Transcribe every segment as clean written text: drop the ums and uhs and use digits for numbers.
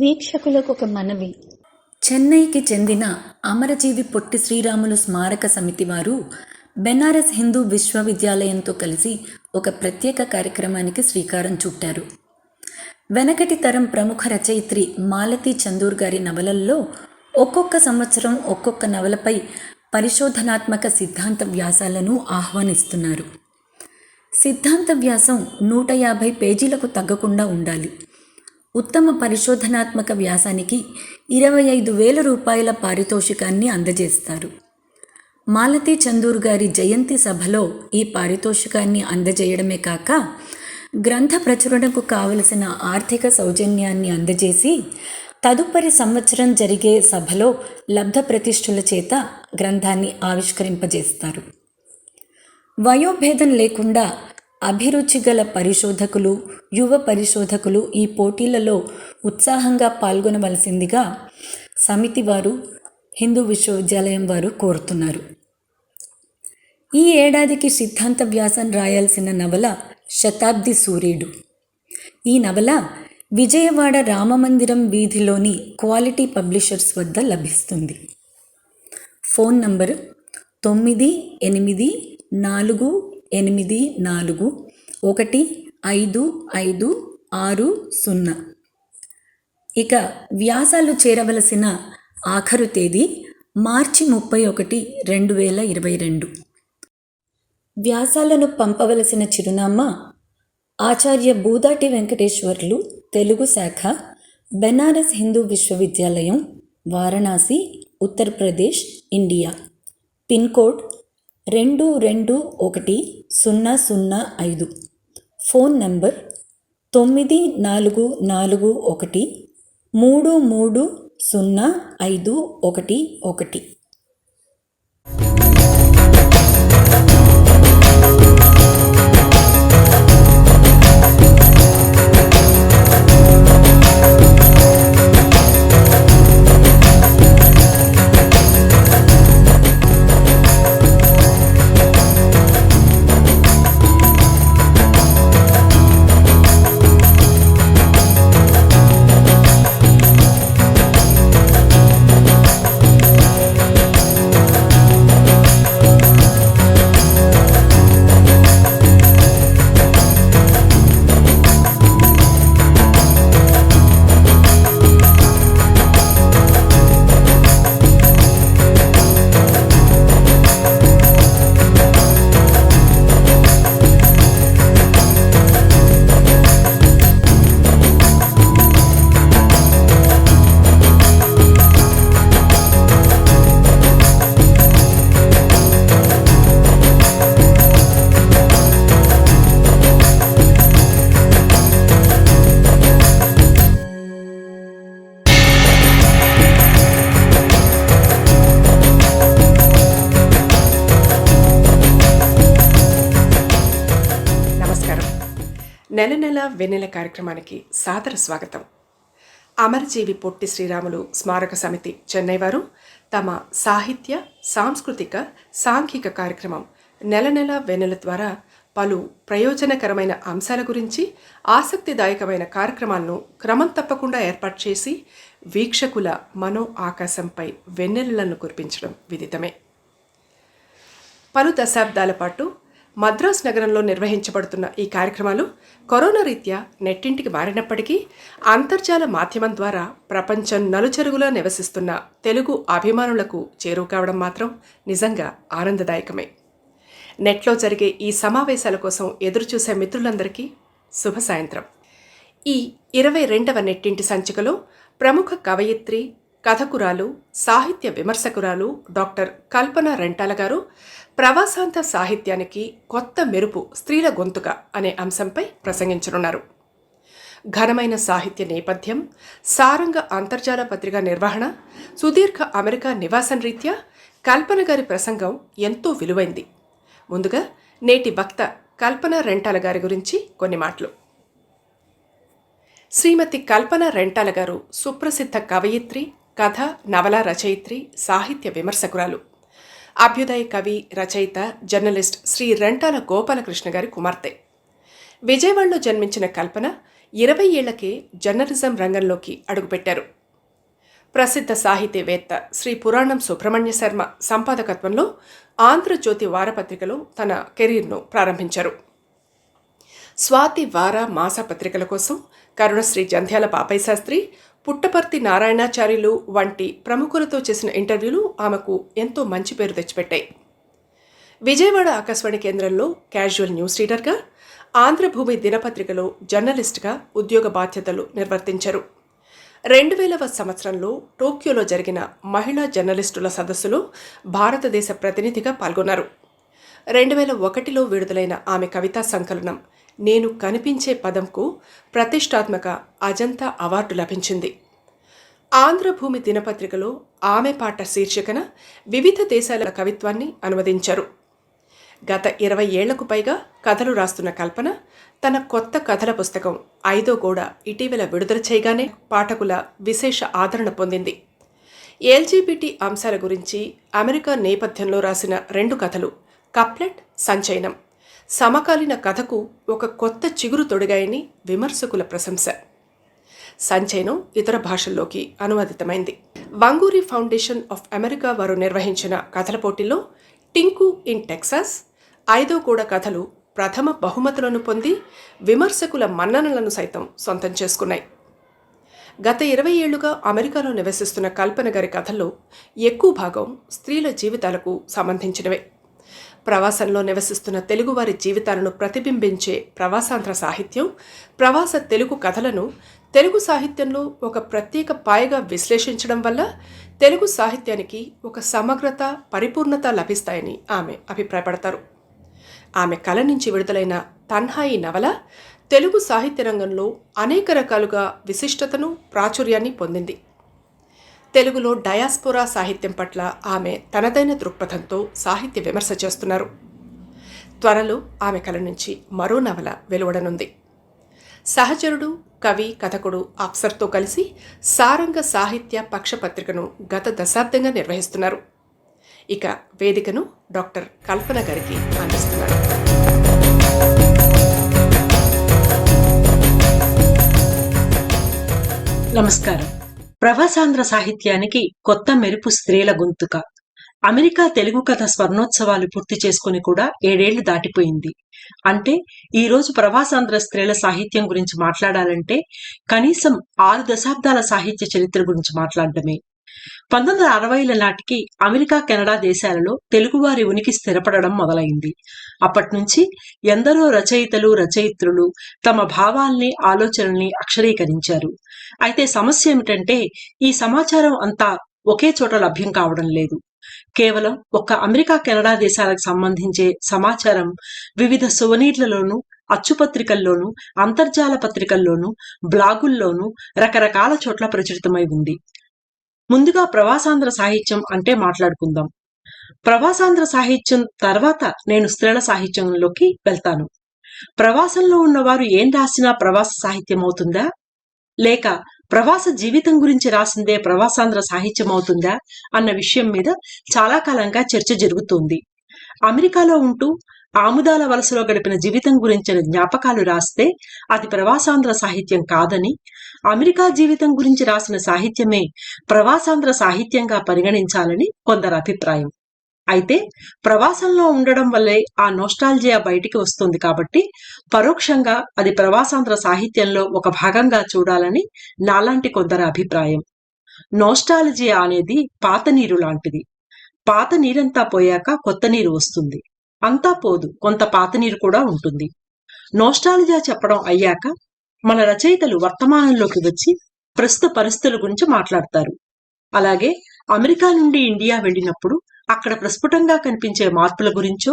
వీక్షకులకు ఒక మనవి. చెన్నైకి చెందిన అమరజీవి పొట్టి శ్రీరాములు స్మారక సమితి వారు బెనారస్ హిందూ విశ్వవిద్యాలయంతో కలిసి ఒక ప్రత్యేక కార్యక్రమానికి శ్రీకారం చుట్టారు. వెనకటి తరం ప్రముఖ రచయిత్రి మాలతీ చందూర్ గారి నవలల్లో ఒక్కొక్క సంవత్సరం ఒక్కొక్క నవలపై పరిశోధనాత్మక సిద్ధాంత వ్యాసాలను ఆహ్వానిస్తున్నారు. సిద్ధాంత వ్యాసం 150 పేజీలకు తగ్గకుండా ఉండాలి. ఉత్తమ పరిశోధనాత్మక వ్యాసానికి 25,000 రూపాయల పారితోషికాన్ని అందజేస్తారు. మాలతీ చందూర్ గారి జయంతి సభలో ఈ పారితోషికాన్ని అందజేయడమే కాక గ్రంథ ప్రచురణకు కావలసిన ఆర్థిక సౌజన్యాన్ని అందజేసి తదుపరి సంవత్సరం జరిగే సభలో లబ్ధ ప్రతిష్ఠుల చేత గ్రంథాన్ని ఆవిష్కరింపజేస్తారు. వయోభేదం లేకుండా అభిరుచి గల పరిశోధకులు, యువ పరిశోధకులు ఈ పోటీలలో ఉత్సాహంగా పాల్గొనవలసిందిగా సమితి వారు, హిందూ విశ్వవిద్యాలయం వారు కోరుతున్నారు. ఈ ఏడాదికి సిద్ధాంత వ్యాసం రాయాల్సిన నవల శతాబ్ది సూర్యుడు. ఈ నవల విజయవాడ రామమందిరం వీధిలోని క్వాలిటీ పబ్లిషర్స్ వద్ద లభిస్తుంది. Phone number 9884415560. ఇక వ్యాసాలు చేరవలసిన ఆఖరు తేదీ మార్చి 31, 2022. వ్యాసాలను పంపవలసిన చిరునామా ఆచార్య బూదాటి వెంకటేశ్వర్లు, తెలుగు శాఖ, బెనారస్ హిందూ విశ్వవిద్యాలయం, Varanasi, Uttar Pradesh, India. Pin code 221-005. Phone number 9441330511. నెల నెల వెన్నెల కార్యక్రమానికి సాదర స్వాగతం. అమరజీవి పొట్టి శ్రీరాములు స్మారక సమితి చెన్నై వారు తమ సాహిత్య, సాంస్కృతిక, సాంఘిక కార్యక్రమం నెల నెల వెన్నెల ద్వారా పలు ప్రయోజనకరమైన అంశాల గురించి ఆసక్తిదాయకమైన కార్యక్రమాలను క్రమం తప్పకుండా ఏర్పాటు చేసి వీక్షకుల మనో ఆకాశంపై వెన్నెలలను కురిపించడం విదితమే. పలు దశాబ్దాల పాటు మద్రాస్ నగరంలో నిర్వహించబడుతున్న ఈ కార్యక్రమాలు కరోనా రీత్యా నెట్టింటికి మారినప్పటికీ అంతర్జాల మాధ్యమం ద్వారా ప్రపంచం నలుచెరుగులా నివసిస్తున్న తెలుగు అభిమానులకు చేరువ కావడం మాత్రం నిజంగా ఆనందదాయకమే. నెట్లో జరిగే ఈ సమావేశాల కోసం ఎదురుచూసే మిత్రులందరికీ శుభ సాయంత్రం. ఈ 22వ నెట్టింటి సంచికలో ప్రముఖ కవయిత్రి, కథకురాలు, సాహిత్య విమర్శకురాలు డాక్టర్ కల్పన రెంటాల గారు ప్రవాసాంత సాహిత్యానికి కొత్త మెరుపు స్త్రీల గొంతుక అనే అంశంపై ప్రసంగించనున్నారు. ఘనమైన సాహిత్య నేపథ్యం, సారంగ అంతర్జాల పత్రిక నిర్వహణ, సుదీర్ఘ అమెరికా నివాసం రీత్యా కల్పన గారి ప్రసంగం ఎంతో విలువైంది. ముందుగా నేటి వక్త కల్పన రెంటాల గారి గురించి కొన్ని మాటలు. శ్రీమతి కల్పన రెంటాల గారు సుప్రసిద్ధ కవయిత్రి, కథ, నవల రచయిత్రి, సాహిత్య విమర్శకురాలు. అభ్యుదయ కవి, రచయిత, జర్నలిస్ట్ శ్రీ రెంటాల గోపాలకృష్ణ గారి కుమార్తె. విజయవాడలో జన్మించిన కల్పన 20 ఏళ్లకే జర్నలిజం రంగంలోకి అడుగుపెట్టారు. ప్రసిద్ధ సాహితీవేత్త శ్రీ పురాణం సుబ్రహ్మణ్య శర్మ సంపాదకత్వంలో ఆంధ్రజ్యోతి వారపత్రికలో తన కెరీర్ను ప్రారంభించారు. స్వాతి వార మాస పత్రికల కోసం కరుణశ్రీ జంధ్యాల పాపయ్య శాస్త్రి, పుట్టపర్తి నారాయణాచార్యులు వంటి ప్రముఖులతో చేసిన ఇంటర్వ్యూలు ఆమెకు ఎంతో మంచి పేరు తెచ్చిపెట్టాయి. విజయవాడ ఆకాశవాణి కేంద్రంలో క్యాజువల్ న్యూస్ రీడర్గా, ఆంధ్రభూమి దినపత్రికలో జర్నలిస్ట్గా ఉద్యోగ బాధ్యతలు నిర్వర్తించారు. 2000వ సంవత్సరంలో టోక్యోలో జరిగిన మహిళా జర్నలిస్టుల సదస్సులో భారతదేశ ప్రతినిధిగా పాల్గొన్నారు. 2001లో విడుదలైన ఆమె కవితా సంకలనం నేను కనిపించే పదంకు ప్రతిష్టాత్మక అజంతా అవార్డు లభించింది. ఆంధ్రభూమి దినపత్రికలో ఆమె పాట శీర్షికన వివిధ దేశాల కవిత్వాన్ని అనువదించారు. గత 20 ఏళ్లకు పైగా కథలు రాస్తున్న కల్పన తన కొత్త కథల పుస్తకం 5వ గోడ ఇటీవల విడుదల చేయగానే పాఠకుల విశేష ఆదరణ పొందింది. ఎల్జీబీటీ అంశాల గురించి అమెరికా నేపథ్యంలో రాసిన 2 కథలు కప్లెట్, సంచయనం సమకాలీన కథకు ఒక కొత్త చిగురు తొడిగాయని విమర్శకుల ప్రశంస. సంచయనం ఇతర భాషల్లోకి అనువదితమైంది. వంగూరి ఫౌండేషన్ ఆఫ్ అమెరికా వారు నిర్వహించిన కథల పోటీల్లో టింకు ఇన్ టెక్సాస్, 5వ గోడ కథలు ప్రథమ బహుమతులను పొంది విమర్శకుల మన్ననలను సైతం సొంతం చేసుకున్నాయి. గత 20 ఏళ్లుగా అమెరికాలో నివసిస్తున్న కల్పన గారి కథల్లో ఎక్కువ భాగం స్త్రీల జీవితాలకు సంబంధించినవే. ప్రవాసంలో నివసిస్తున్న తెలుగువారి జీవితాలను ప్రతిబింబించే ప్రవాసాంధ్ర సాహిత్యం, ప్రవాస తెలుగు కథలను తెలుగు సాహిత్యంలో ఒక ప్రత్యేక పాయగా విశ్లేషించడం వల్ల తెలుగు సాహిత్యానికి ఒక సమగ్రత, పరిపూర్ణత లభిస్తాయని ఆమె అభిప్రాయపడతారు. ఆమె కళ నుంచి విడుదలైన తన్హాయి నవల తెలుగు సాహిత్య రంగంలో అనేక రకాలుగా విశిష్టతను, ప్రాచుర్యాన్ని పొందింది. తెలుగులో డయాస్పోరా సాహిత్యం పట్ల ఆమె తనదైన దృక్పథంతో సాహిత్య విమర్శ చేస్తున్నారు. త్వరలో ఆమె కళ నుంచి మరో నవల వెలువడనుంది. సహచరుడు, కవి, కథకుడు అప్సర్తో కలిసి సారంగ సాహిత్య పక్షపత్రికను గత దశాబ్దంగా నిర్వహిస్తున్నారు. ఇక వేదికను డాక్టర్ కల్పన గారికి అందిస్తున్నారు. నమస్కారం. ప్రవాసాంధ్ర సాహిత్యానికి కొత్త మెరుపు స్త్రీల గొంతుక. అమెరికా తెలుగు కథ స్వర్ణోత్సవాలు పూర్తి చేసుకుని కూడా 7 ఏళ్లు దాటిపోయింది. అంటే ఈ రోజు ప్రవాసాంధ్ర స్త్రీల సాహిత్యం గురించి మాట్లాడాలంటే కనీసం 6 దశాబ్దాల సాహిత్య చరిత్ర గురించి మాట్లాడడమే. 1960ల నాటికి అమెరికా, కెనడా దేశాలలో తెలుగువారి ఉనికి స్థిరపడడం మొదలైంది. అప్పట్నుంచి ఎందరో రచయితలు, రచయిత్రులు తమ భావాల్ని, ఆలోచనల్ని అక్షరీకరించారు. అయితే సమస్య ఏమిటంటే ఈ సమాచారం అంతా ఒకే చోట లభ్యం కావడం లేదు. కేవలం ఒక్క అమెరికా, కెనడా దేశాలకు సంబంధించే సమాచారం వివిధ సువనీర్లలోనూ, అచ్చుపత్రికల్లోనూ, అంతర్జాల పత్రికల్లోనూ, బ్లాగుల్లోనూ రకరకాల చోట్ల ప్రచురితమై ఉంది. ముందుగా ప్రవాసాంధ్ర సాహిత్యం అంటే మాట్లాడుకుందాం. ప్రవాసాంధ్ర సాహిత్యం తర్వాత నేను స్త్రీల సాహిత్యంలోకి వెళ్తాను. ప్రవాసంలో ఉన్నవారు ఏం రాసినా ప్రవాస సాహిత్యం అవుతుందా, లేక ప్రవాస జీవితం గురించి రాసిందే ప్రవాసాంధ్ర సాహిత్యం అవుతుందా అన్న విషయం మీద చాలా కాలంగా చర్చ జరుగుతోంది. అమెరికాలో ఉంటూ ఆముదాల వలసలో గడిపిన జీవితం గురించిన జ్ఞాపకాలు రాస్తే అది ప్రవాసాంధ్ర సాహిత్యం కాదని, అమెరికా జీవితం గురించి రాసిన సాహిత్యమే ప్రవాసాంధ్ర సాహిత్యంగా పరిగణించాలని కొందరు అభిప్రాయం. అయితే ప్రవాసంలో ఉండడం వల్లే ఆ నోస్టాల్జియా బయటికి వస్తుంది కాబట్టి పరోక్షంగా అది ప్రవాసాంధ్ర సాహిత్యంలో ఒక భాగంగా చూడాలని నాలాంటి కొందరు అభిప్రాయం. నోస్టాలజియా అనేది పాత నీరు లాంటిది. పాత నీరంతా పోయాక కొత్త నీరు వస్తుంది. అంతా పోదు, కొంత పాత నీరు కూడా ఉంటుంది. నోస్టాలజియా చెప్పడం అయ్యాక మన రచయితలు వర్తమానంలోకి వచ్చి ప్రస్తుత పరిస్థితుల గురించి మాట్లాడతారు. అలాగే అమెరికా నుండి ఇండియా వెళ్ళినప్పుడు అక్కడ ప్రస్ఫుటంగా కనిపించే మార్పుల గురించో,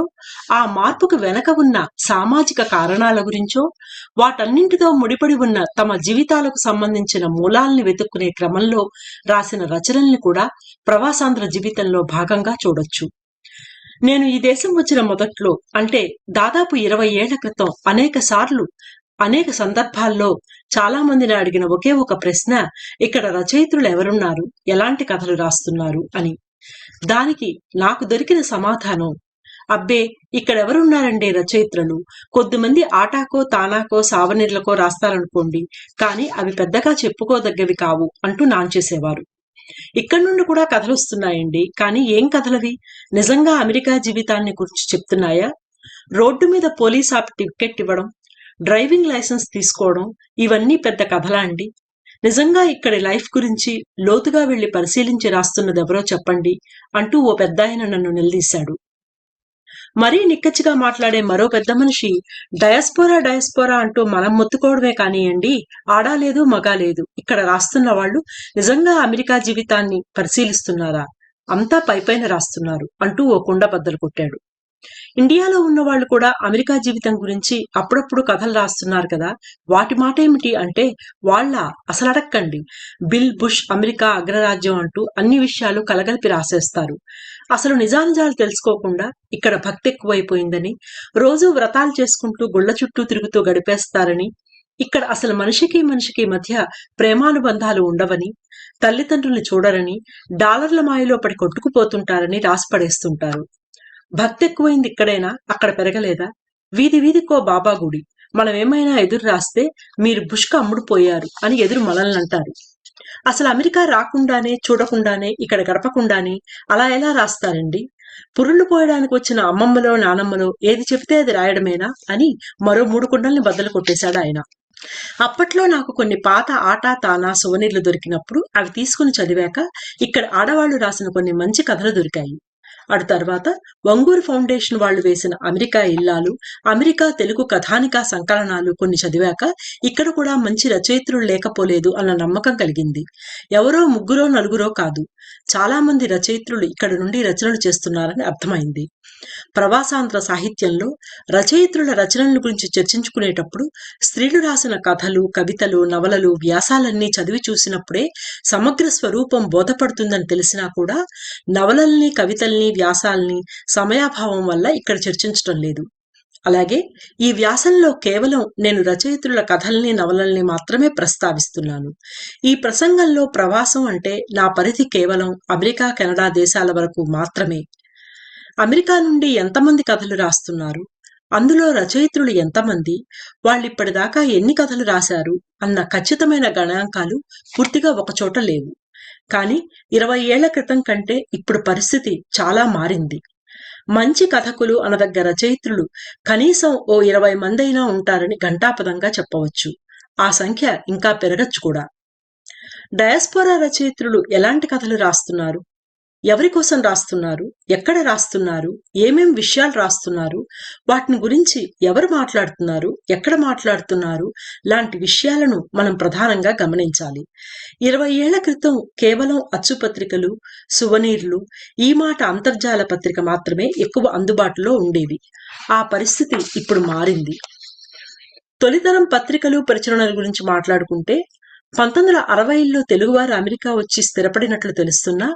ఆ మార్పుకు వెనక ఉన్న సామాజిక కారణాల గురించో, వాటన్నింటితో ముడిపడి ఉన్న తమ జీవితాలకు సంబంధించిన మూలాల్ని వెతుక్కునే క్రమంలో రాసిన రచనల్ని కూడా ప్రవాసాంధ్ర జీవితంలో భాగంగా చూడొచ్చు. నేను ఈ దేశం వచ్చిన మొదట్లో, అంటే దాదాపు 20 ఏళ్ల క్రితం అనేక సందర్భాల్లో చాలా మందిని అడిగిన ఒకే ఒక ప్రశ్న, ఇక్కడ రచయిత్రులు ఎవరున్నారు, ఎలాంటి కథలు రాస్తున్నారు అని. దానికి నాకు దొరికిన సమాధానం, అబ్బే, ఇక్కడెవరున్నారండి రచయిత్రులు? కొద్దిమంది ఆటాకో తానాకో సావనీర్లకో రాస్తారనుకోండి, కానీ అవి పెద్దగా చెప్పుకోదగ్గవి కావు అంటూ నాంచేసేవారు. ఇక్కడి నుండి కూడా కథలు వస్తున్నాయండి, కానీ ఏం కథలవి? నిజంగా అమెరికా జీవితాన్ని గురించి చెప్తున్నాయా? రోడ్డు మీద పోలీస్ ఆపి టికెట్ ఇవ్వడం, డ్రైవింగ్ లైసెన్స్ తీసుకోవడం, ఇవన్నీ పెద్ద కథలా అండి? నిజంగా ఇక్కడి లైఫ్ గురించి లోతుగా వెళ్లి పరిశీలించి రాస్తున్నదెవరో చెప్పండి అంటూ ఓ పెద్దాయన నన్ను నిలదీశాడు. మరీ నిక్కచ్చిగా మాట్లాడే మరో పెద్ద మనిషి, డయాస్పోరా డయాస్పోరా అంటూ మనం మొత్తుకోవడమే కానియండి, ఆడా లేదు మగా లేదు, ఇక్కడ రాస్తున్న వాళ్ళు నిజంగా అమెరికా జీవితాన్ని పరిశీలిస్తున్నారా? అంతా పైపైన రాస్తున్నారు అంటూ ఓ కుండ బద్దలు కొట్టాడు. ఇండియాలో ఉన్న వాళ్ళు కూడా అమెరికా జీవితం గురించి అప్పుడప్పుడు కథలు రాస్తున్నారు కదా, వాటి మాట ఏమిటి అంటే, వాళ్ళ అసలు అడక్కండి, బిల్ బుష్ అమెరికా అగ్రరాజ్యం అంటూ అన్ని విషయాలు కలగలిపి రాసేస్తారు. అసలు నిజానిజాలు తెలుసుకోకుండా ఇక్కడ భక్తి ఎక్కువైపోయిందని, రోజు వ్రతాలు చేసుకుంటూ గుళ్ల చుట్టూ తిరుగుతూ గడిపేస్తారని, ఇక్కడ అసలు మనిషికి మనిషికి మధ్య ప్రేమానుబంధాలు ఉండవని, తల్లిదండ్రుల్ని చూడరని, డాలర్ల మాయలో పడి కొట్టుకుపోతుంటారని రాసిపడేస్తుంటారు. భక్తి ఎక్కువైంది ఇక్కడైనా, అక్కడ పెరగలేదా? వీధి వీధికో బాబా గుడి, మనమేమైనా ఎదురు రాస్తే మీరు బుష్క అమ్ముడుపోయారు అని ఎదురు మనల్ని అంటారు. అసలు అమెరికా రాకుండానే చూడకుండానే ఇక్కడ గడపకుండానే అలా ఎలా రాస్తారండి? పురుళ్ళు పోయడానికి వచ్చిన అమ్మమ్మలో నానమ్మలో ఏది చెబితే అది రాయడమేనా అని మరో 3 కుండల్ని బద్దలు కొట్టేశాడు ఆయన. అప్పట్లో నాకు కొన్ని పాత ఆటా తానా సువనీర్లు దొరికినప్పుడు అవి తీసుకుని చదివాక ఇక్కడ ఆడవాళ్లు రాసిన కొన్ని మంచి కథలు దొరికాయి. అటు తర్వాత వంగూరు ఫౌండేషన్ వాళ్ళు వేసిన అమెరికా ఇల్లాలు, అమెరికా తెలుగు కథానికా సంకలనాలు కొన్ని చదివాక ఇక్కడ కూడా మంచి రచయిత్రులు లేకపోలేదు అన్న నమ్మకం కలిగింది. ఎవరో 3 4 కాదు, చాలా మంది రచయిత్రులు ఇక్కడ నుండి రచనలు చేస్తున్నారని అర్థమైంది. ప్రవాసాంధ్ర సాహిత్యంలో రచయిత్రుల రచనల గురించి చర్చించుకునేటప్పుడు స్త్రీలు రాసిన కథలు, కవితలు, నవలలు, వ్యాసాలన్నీ చదివి చూసినప్పుడే సమగ్ర స్వరూపం బోధపడుతుందని తెలిసినా కూడా నవలల్ని, కవితల్ని, వ్యాసాల్ని సమయాభావం వల్ల ఇక్కడ చర్చించటం లేదు. అలాగే ఈ వ్యాసంలో కేవలం నేను రచయిత్రుల కథల్ని, నవలల్ని మాత్రమే ప్రస్తావిస్తున్నాను. ఈ ప్రసంగంలో ప్రవాసం అంటే నా పరిధి కేవలం అమెరికా, కెనడా దేశాల వరకు మాత్రమే. అమెరికా నుండి ఎంతమంది కథలు రాస్తున్నారు, అందులో రచయిత్రులు ఎంతమంది, వాళ్ళిప్పటిదాకా ఎన్ని కథలు రాశారు అన్న ఖచ్చితమైన గణాంకాలు పూర్తిగా ఒకచోట లేవు. కానీ 20 ఏళ్ల క్రితం కంటే ఇప్పుడు పరిస్థితి చాలా మారింది. మంచి కథకులు అనదగ్గ రచయిత్రులు కనీసం ఓ 20 మందైనా ఉంటారని ఘంటాపదంగా చెప్పవచ్చు. ఆ సంఖ్య ఇంకా పెరగచ్చు కూడా. డయాస్పోరా రచయిత్రులు ఎలాంటి కథలు రాస్తున్నారు, ఎవరి కోసం రాస్తున్నారు, ఎక్కడ రాస్తున్నారు, ఏమేం విషయాలు రాస్తున్నారు, వాటిని గురించి ఎవరు మాట్లాడుతున్నారు, ఎక్కడ మాట్లాడుతున్నారు లాంటి విషయాలను మనం ప్రధానంగా గమనించాలి. 20 ఏళ్ల క్రితం కేవలం అచ్చుపత్రికలు, సువనీర్లు, ఈ మాట అంతర్జాల పత్రిక మాత్రమే ఎక్కువ అందుబాటులో ఉండేవి. ఆ పరిస్థితి ఇప్పుడు మారింది. తొలితరం పత్రికలు, ప్రచురణల గురించి మాట్లాడుకుంటే 1960ల్లో తెలుగువారు అమెరికా వచ్చి స్థిరపడినట్లు తెలుస్తున్నా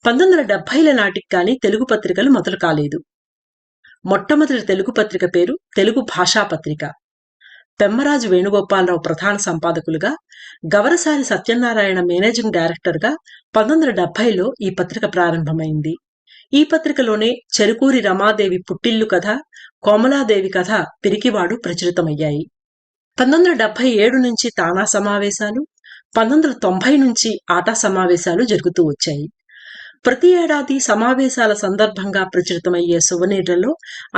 1970ల నాటికి కానీ తెలుగు పత్రికలు మొదలు కాలేదు. మొట్టమొదటి తెలుగు పత్రిక పేరు తెలుగు భాషా పత్రిక. పెమ్మరాజు వేణుగోపాలరావు ప్రధాన సంపాదకులుగా, గవరసారి సత్యనారాయణ మేనేజింగ్ డైరెక్టర్గా 1970లో ఈ పత్రిక ప్రారంభమైంది. ఈ పత్రికలోనే చెరుకూరి రమాదేవి పుట్టిల్లు కథ, కోమలాదేవి కథ, పిరికివాడు ప్రచురితమయ్యాయి. 1977 నుంచి తానా సమావేశాలు, 1990 నుంచి ఆటా సమావేశాలు జరుగుతూ వచ్చాయి. ప్రతి ఏడాది సమావేశాల సందర్భంగా ప్రచురితమయ్యే సువనీర్లలో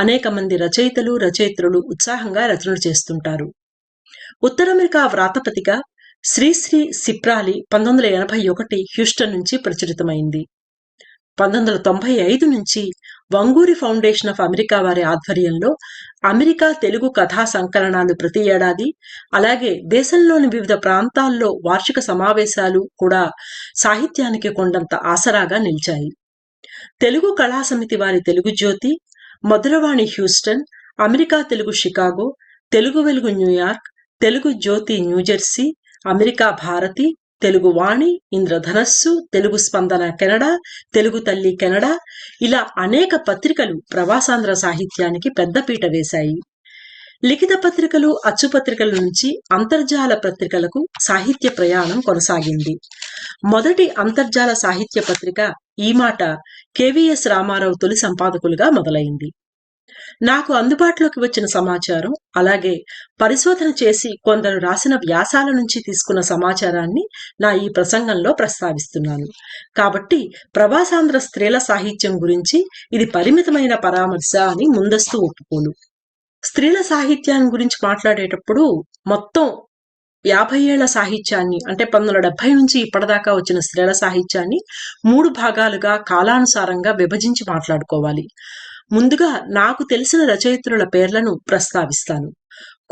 అనేక మంది రచయిత్రులు ఉత్సాహంగా రచనలు చేస్తుంటారు. ఉత్తర అమెరికా వ్రాతపతిక శ్రీశ్రీ సిప్రాలి 1981 హ్యూస్టన్ నుంచి ప్రచురితమైంది. 1995 నుంచి వంగూరి ఫౌండేషన్ ఆఫ్ అమెరికా వారి ఆధ్వర్యంలో అమెరికా తెలుగు కథా సంకలనాలు ప్రతి ఏడాది, అలాగే దేశంలోని వివిధ ప్రాంతాల్లో వార్షిక సమావేశాలు కూడా సాహిత్యానికి కొండంత ఆసరాగా నిలిచాయి. తెలుగు కళా సమితి వారి Telugu Jyothi, Madhuravani Houston, America Telugu Chicago, Telugu Velugu New York, Telugu Jyothi New Jersey, America Bharati, Telugu Vani, Indradhanussu, Telugu స్పందన కెనడా, తెలుగు తల్లి కెనడా, ఇలా అనేక పత్రికలు ప్రవాసాంధ్ర సాహిత్యానికి పెద్దపీట వేశాయి. లిఖిత పత్రికలు, అచ్చుపత్రికల నుంచి అంతర్జాల పత్రికలకు సాహిత్య ప్రయాణం కొనసాగింది. మొదటి అంతర్జాల సాహిత్య పత్రిక ఈ మాట KVS రామారావు తొలి సంపాదకులుగా మొదలైంది. నాకు అందుబాటులోకి వచ్చిన సమాచారం, అలాగే పరిశోధన చేసి కొందరు రాసిన వ్యాసాల నుంచి తీసుకున్న సమాచారాన్ని నా ఈ ప్రసంగంలో ప్రస్తావిస్తున్నాను. కాబట్టి ప్రవాసాంధ్ర స్త్రీల సాహిత్యం గురించి ఇది పరిమితమైన పరామర్శ అని ముందస్తు ఒప్పుకోలు. స్త్రీల సాహిత్యాన్ని గురించి మాట్లాడేటప్పుడు మొత్తం 50 ఏళ్ల సాహిత్యాన్ని, అంటే 1970 నుంచి ఇప్పటిదాకా వచ్చిన స్త్రీల సాహిత్యాన్ని 3 భాగాలుగా కాలానుసారంగా విభజించి మాట్లాడుకోవాలి. ముందుగా నాకు తెలిసిన రచయిత్రుల పేర్లను ప్రస్తావిస్తాను.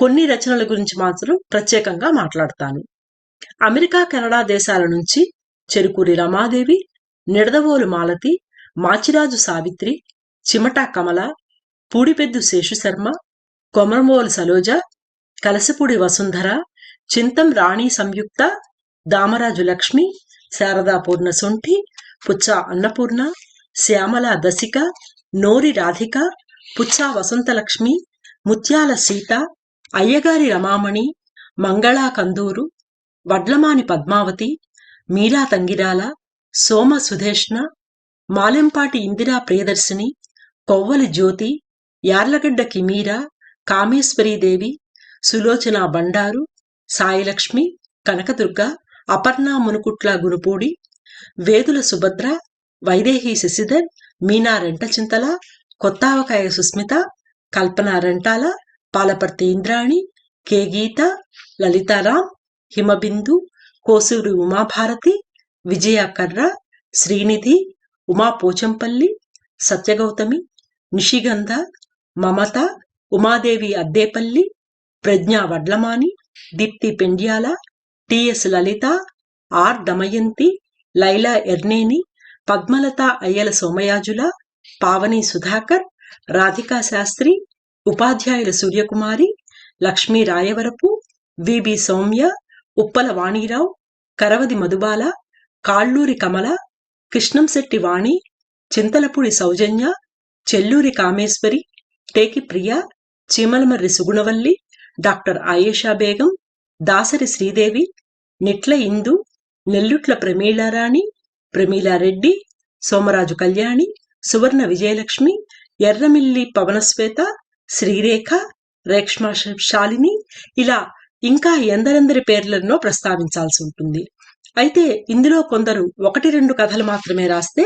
కొన్ని రచనల గురించి మాత్రం ప్రత్యేకంగా మాట్లాడతాను. అమెరికా, కెనడా దేశాల నుంచి చెరుకూరి రమాదేవి, నిడదవోలు మాలతి, మాచిరాజు సావిత్రి, చిమటా కమల, పూడిపెద్దు శేషుశర్మ, కొమరమోలు సలోజ, కలసపూడి వసుంధర, చింతం రాణి సంయుక్త, దామరాజు లక్ష్మి, శారదా పూర్ణసొంఠి, పుచ్చా అన్నపూర్ణ, శ్యామల దశిక, నోరి రాధిక, పుచ్చా వసంతలక్ష్మి, ముత్యాల సీత, అయ్యగారి రమామణి, మంగళా కందూరు, వడ్లమాని పద్మావతి, మీరా తంగిరాల, సోమ సుధేష్ణ, మాలెంపాటి ఇందిరా ప్రియదర్శిని, కొవ్వలి జ్యోతి, యార్లగడ్డ కిమీరా, కామేశ్వరీదేవి, సులోచన బండారు, సాయిలక్ష్మి, కనకదుర్గ, అపర్ణ మునుకుట్ల గునుపూడి, వేదుల సుభద్ర, వైదేహి శశిధర్, మీనా రెంటచింతల, కొత్తావకాయ సుస్మిత, కల్పన రెంటాల, పాలపర్తి ఇంద్రాణి, కే గీత, లలితారాం, Himabindu, Kosuri Umabharati, Vijaya Karra, Srinidhi, Uma Pochampalli, Satyagautami, Nishigandha, Mamata, Umadevi Addepalli, Pragna Vadlamani, Deepti Pendyala, T S Lalita, R Damayanti, Laila Erneni, Padmalatha Ayyala Somayajula, Pavani Sudhakar, Radhika Sastry, Upadhyayula Suryakumari, Lakshmi Rayavarapu, V B Soumya, Uppala Vanirao, Karavadi Madhubala, Kalluri Kamala, Krishnamsetty Vani, Chintalapudi Sowjanya, Chelluri Kameswari, Teki Priya, Cheemalamarri Sugunavalli, doctor Ayesha Begum, Dasari Sridevi, Nitla Indu, Nellutla Pramilarani, Pramilareddy, Somaraju Kalyani, Suvarna Vijayalakshmi, Erramilli Pavanasweta, Srirekha, Rekshma Shalini, ఇలా ఇంకా ఎందరెందరి పేర్లనో ప్రస్తావించాల్సి ఉంటుంది. అయితే ఇందులో కొందరు 1-2 కథలు మాత్రమే రాస్తే,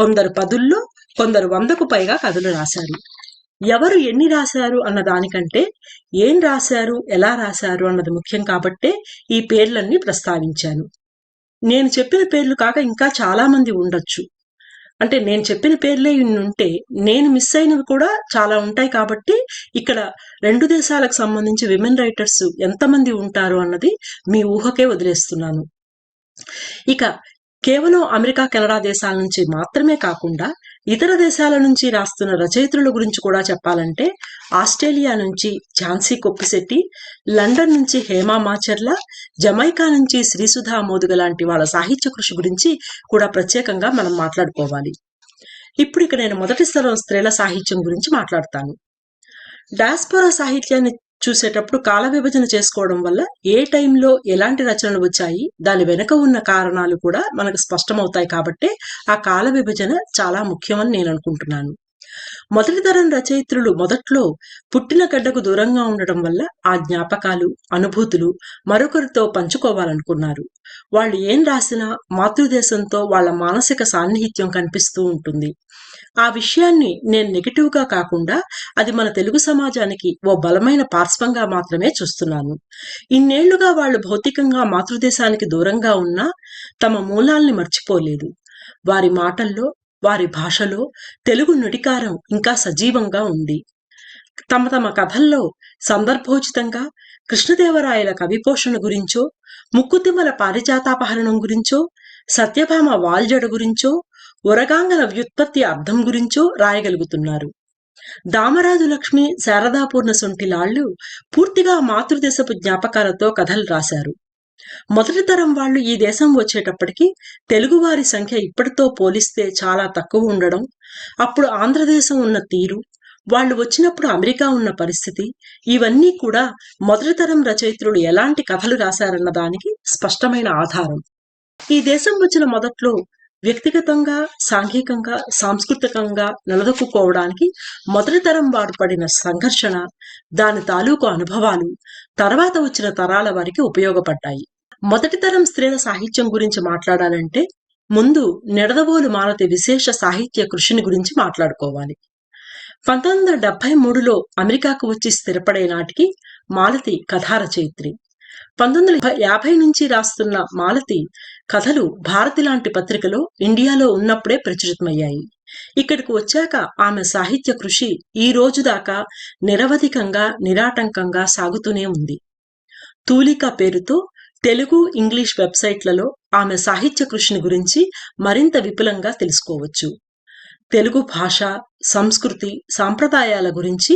కొందరు 10ల్లో, కొందరు 100కు పైగా కథలు రాశారు. ఎవరు ఎన్ని రాశారు అన్న దానికంటే ఏం రాశారు, ఎలా రాశారు అన్నది ముఖ్యం కాబట్టే ఈ పేర్లన్నీ ప్రస్తావించాను. నేను చెప్పిన పేర్లు కాక ఇంకా చాలా మంది ఉండొచ్చు. అంటే నేను చెప్పిన పేర్లే ఉంటే నేను మిస్ అయినవి కూడా చాలా ఉంటాయి. కాబట్టి ఇక్కడ 2 దేశాలకు సంబంధించి విమెన్ రైటర్స్ ఎంతమంది ఉంటారు అన్నది మీ ఊహకే వదిలేస్తున్నాను. ఇక కేవలం అమెరికా, కెనడా దేశాల నుంచి మాత్రమే కాకుండా ఇతర దేశాల నుంచి రాస్తున్న రచయిత్రుల గురించి కూడా చెప్పాలంటే, ఆస్ట్రేలియా నుంచి ఝాన్సీ కొప్పిశెట్టి, లండన్ నుంచి హేమా మాచర్ల, జమైకా నుంచి శ్రీసుధా మోదుగ లాంటి వాళ్ళ సాహిత్య కృషి గురించి కూడా ప్రత్యేకంగా మనం మాట్లాడుకోవాలి. ఇప్పుడు ఇక నేను మొదటి స్థలం స్త్రీల సాహిత్యం గురించి మాట్లాడతాను. డయాస్పోరా సాహిత్యాన్ని చూసేటప్పుడు కాల విభజన చేసుకోవడం వల్ల ఏ టైంలో ఎలాంటి రచనలు వచ్చాయి, దాని వెనుక ఉన్న కారణాలు కూడా మనకు స్పష్టమవుతాయి. కాబట్టి ఆ కాల విభజన చాలా ముఖ్యమని నేను అనుకుంటున్నాను. మొదటి తరం రచయిత్రులు మొదట్లో పుట్టిన గడ్డకు దూరంగా ఉండడం వల్ల ఆ జ్ఞాపకాలు, అనుభూతులు మరొకరితో పంచుకోవాలనుకున్నారు. వాళ్ళు ఏం రాసినా మాతృదేశంతో వాళ్ళ మానసిక సాన్నిహిత్యం కనిపిస్తూ ఉంటుంది. ఆ విషయాన్ని నేను నెగిటివ్ గా కాకుండా అది మన తెలుగు సమాజానికి ఓ బలమైన పార్శ్వంగా మాత్రమే చూస్తున్నాను. ఇన్నేళ్లుగా వాళ్ళు భౌతికంగా మాతృదేశానికి దూరంగా ఉన్నా తమ మూలాల్ని మర్చిపోలేదు. వారి మాటల్లో, వారి భాషలో తెలుగు నుడికారం ఇంకా సజీవంగా ఉంది. తమ తమ కథల్లో సందర్భోచితంగా కృష్ణదేవరాయల కవిపోషణ గురించో, ముక్కుతిమ్మల పారిజాతాపహరణం గురించో, సత్యభామ వాల్జడ గురించో, ఉరగాంగన వ్యుత్పత్తి అర్థం గురించో రాయగలుగుతున్నారు. దామరాజు లక్ష్మి, శారదా పూర్ణసొంటి లాళ్లు పూర్తిగా మాతృదేశపు జ్ఞాపకాలతో కథలు రాశారు. మొదటి తరం వాళ్ళు ఈ దేశం వచ్చేటప్పటికి తెలుగువారి సంఖ్య ఇప్పటితో పోలిస్తే చాలా తక్కువ ఉండడం, అప్పుడు ఆంధ్రదేశం ఉన్న తీరు, వాళ్ళు వచ్చినప్పుడు అమెరికా ఉన్న పరిస్థితి, ఇవన్నీ కూడా మొదటి తరం రచయిత్రులు ఎలాంటి కథలు రాశారన్న దానికి స్పష్టమైన ఆధారం. ఈ దేశం వచ్చిన మొదట్లో వ్యక్తిగతంగా, సాంఘికంగా, సాంస్కృతికంగా నిలదొక్కుకోవడానికి మొదటి తరం వారు పడిన సంఘర్షణ, దాని తాలూకు అనుభవాలు తర్వాత వచ్చిన తరాల వారికి ఉపయోగపడ్డాయి. మొదటి తరం స్త్రీల సాహిత్యం గురించి మాట్లాడాలంటే ముందు నిడదవోలు మాలతి విశేష సాహిత్య కృషిని గురించి మాట్లాడుకోవాలి. 1973లో అమెరికాకు వచ్చి స్థిరపడే నాటికి మాలతి కథా రచయిత్రి. 1950 నుంచి రాస్తున్న మాలతి కథలు భారతి లాంటి పత్రికలో ఇండియాలో ఉన్నప్పుడే ప్రచురితమయ్యాయి. ఇక్కడికి వచ్చాక ఆమె సాహిత్య కృషి ఈ రోజు దాకా నిరవధికంగా నిరాటంకంగా సాగుతూనే ఉంది. తూలిక పేరుతో తెలుగు, ఇంగ్లీష్ వెబ్సైట్లలో ఆమె సాహిత్య కృషిని గురించి మరింత విపులంగా తెలుసుకోవచ్చు. తెలుగు భాష, సంస్కృతి, సాంప్రదాయాల గురించి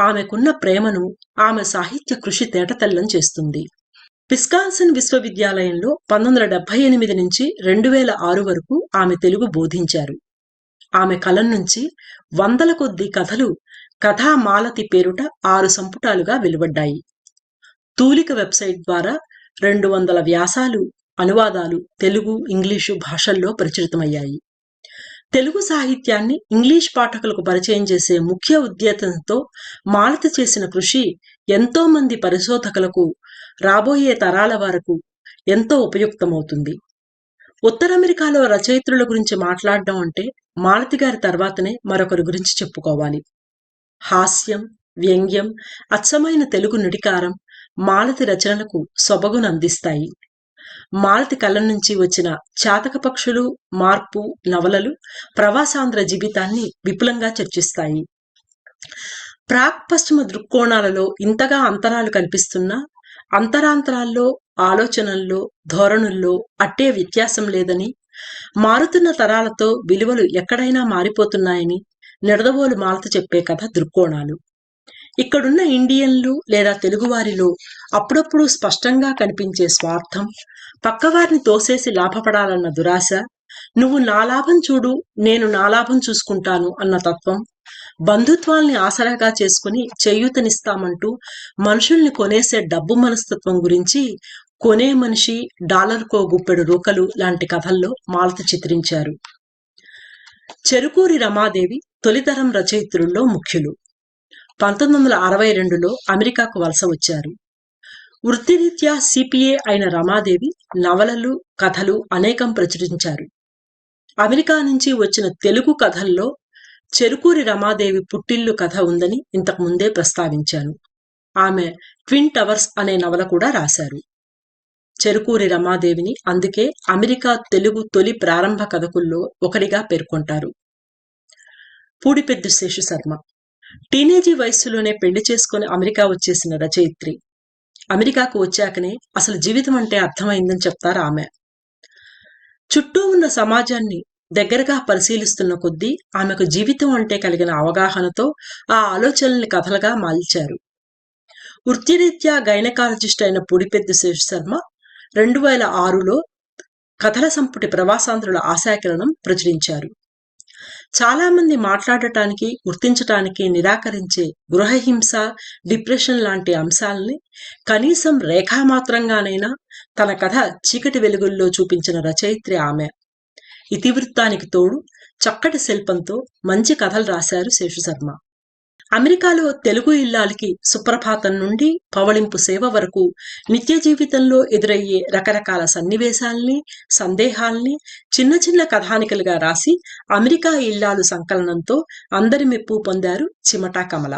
ఆమెకున్న ప్రేమను ఆమె సాహిత్య కృషి తేటతెల్లం చేస్తుంది. విస్కాన్సిన్ విశ్వవిద్యాలయంలో 1978 నుంచి 2006 వరకు ఆమె తెలుగు బోధించారు. ఆమె కలం నుంచి వందల కొద్దీ కథలు కథా మాలతి పేరుట 6 సంపుటాలుగా వెలువడ్డాయి. తూలిక వెబ్సైట్ ద్వారా 200 వ్యాసాలు, అనువాదాలు తెలుగు, ఇంగ్లీషు భాషల్లో ప్రచురితమయ్యాయి. తెలుగు సాహిత్యాన్ని ఇంగ్లీష్ పాఠకులకు పరిచయం చేసే ముఖ్య ఉద్దేశంతో మాలతి చేసిన కృషి ఎంతో మంది పరిశోధకులకు, రాబోయే తరాల వరకు ఎంతో ఉపయుక్తమవుతుంది. ఉత్తర అమెరికాలో రచయిత్రుల గురించి మాట్లాడడం అంటే మాలతి గారి తర్వాతనే మరొకరి గురించి చెప్పుకోవాలి. హాస్యం, వ్యంగ్యం, అచ్చమైన తెలుగు నుడికారం మాలతి రచనలకు సొబగును అందిస్తాయి. మాలతి కలం నుంచి వచ్చిన చాతక పక్షులు, మార్పు నవలలు ప్రవాసాంధ్ర జీవితాన్ని విపులంగా చర్చిస్తాయి. ప్రాక్ పశ్చిమ దృక్కోణాలలో ఇంతగా అంతరాలు కనిపిస్తున్నా అంతరాంతరాల్లో, ఆలోచనల్లో, ధోరణుల్లో అట్టే వ్యత్యాసం లేదని, మారుతున్న తరాలతో విలువలు ఎక్కడైనా మారిపోతున్నాయని నిడదవోలు మాలతి చెప్పే కథ దృక్కోణాలు. ఇక్కడున్న ఇండియన్లు లేదా తెలుగువారిలో అప్పుడప్పుడు స్పష్టంగా కనిపించే స్వార్థం, పక్కవారిని తోసేసి లాభపడాలన్న దురాశ, నువ్వు నా లాభం చూడు, నేను నా లాభం చూసుకుంటాను అన్న తత్వం, బంధుత్వాల్ని ఆసరాగా చేసుకుని చేయూతనిస్తామంటూ మనుషుల్ని కొనేసే డబ్బు మనస్తత్వం గురించి కొనే మనిషి, డాలర్కో గుప్పెడు రూకలు లాంటి కథల్లో మాలతి చిత్రించారు. చెరుకూరి రమాదేవి తొలితరం రచయిత్రుల్లో ముఖ్యులు. 1962లో అమెరికాకు వలస వచ్చారు. వృత్తిరీత్యా సిపిఏ అయిన రమాదేవి నవలలు, కథలు అనేకం ప్రచురించారు. అమెరికా నుంచి వచ్చిన తెలుగు కథల్లో చెరుకూరి రమాదేవి పుట్టిల్లు కథ ఉందని ఇంతకు ముందే ప్రస్తావించాను. ఆమె ట్విన్ టవర్స్ అనే నవల కూడా రాశారు. చెరుకూరి రమాదేవిని అందుకే అమెరికా తెలుగు తొలి ప్రారంభ కథకుల్లో ఒకరిగా పేర్కొంటారు. పూడిపెద్దు శేషుశర్మ టీనేజీ వయస్సులోనే పెళ్లి చేసుకుని అమెరికా వచ్చేసిన రచయిత్రి. అమెరికాకు వచ్చాకనే అసలు జీవితం అంటే అర్థమైందని చెప్తారు ఆమె. చుట్టూ ఉన్న సమాజాన్ని దగ్గరగా పరిశీలిస్తున్న కొద్దీ ఆమెకు జీవితం అంటే కలిగిన అవగాహనతో ఆ ఆలోచనల్ని కథలుగా మలిచారు. వృత్తిరీత్యా గైనకాలజిస్ట్ అయిన పూడిపెద్దు శేషుశర్మ 2006లో కథల సంపుటి ప్రవాసాంధ్రుల ఆశాకిరణం ప్రచురించారు. చాలా మంది మాట్లాడటానికి, గుర్తించటానికి నిరాకరించే గృహహింస, డిప్రెషన్ లాంటి అంశాలని కనీసం రేఖామాత్రంగానైనా తన కథ చీకటి వెలుగుల్లో చూపించిన రచయిత్రి ఆమె. ఇతివృత్తానికి తోడు చక్కటి శిల్పంతో మంచి కథలు రాశారు శేషుశర్మ. అమెరికాలో తెలుగు ఇల్లాలికి సుప్రభాతం నుండి పవళింపు సేవ వరకు నిత్య జీవితంలో ఎదురయ్యే రకరకాల సన్నివేశాల్ని, సందేహాల్ని చిన్న చిన్న కథానికలుగా రాసి అమెరికా ఇల్లాలు సంకలనంతో అందరి మెప్పు పొందారు చిమటా కమల.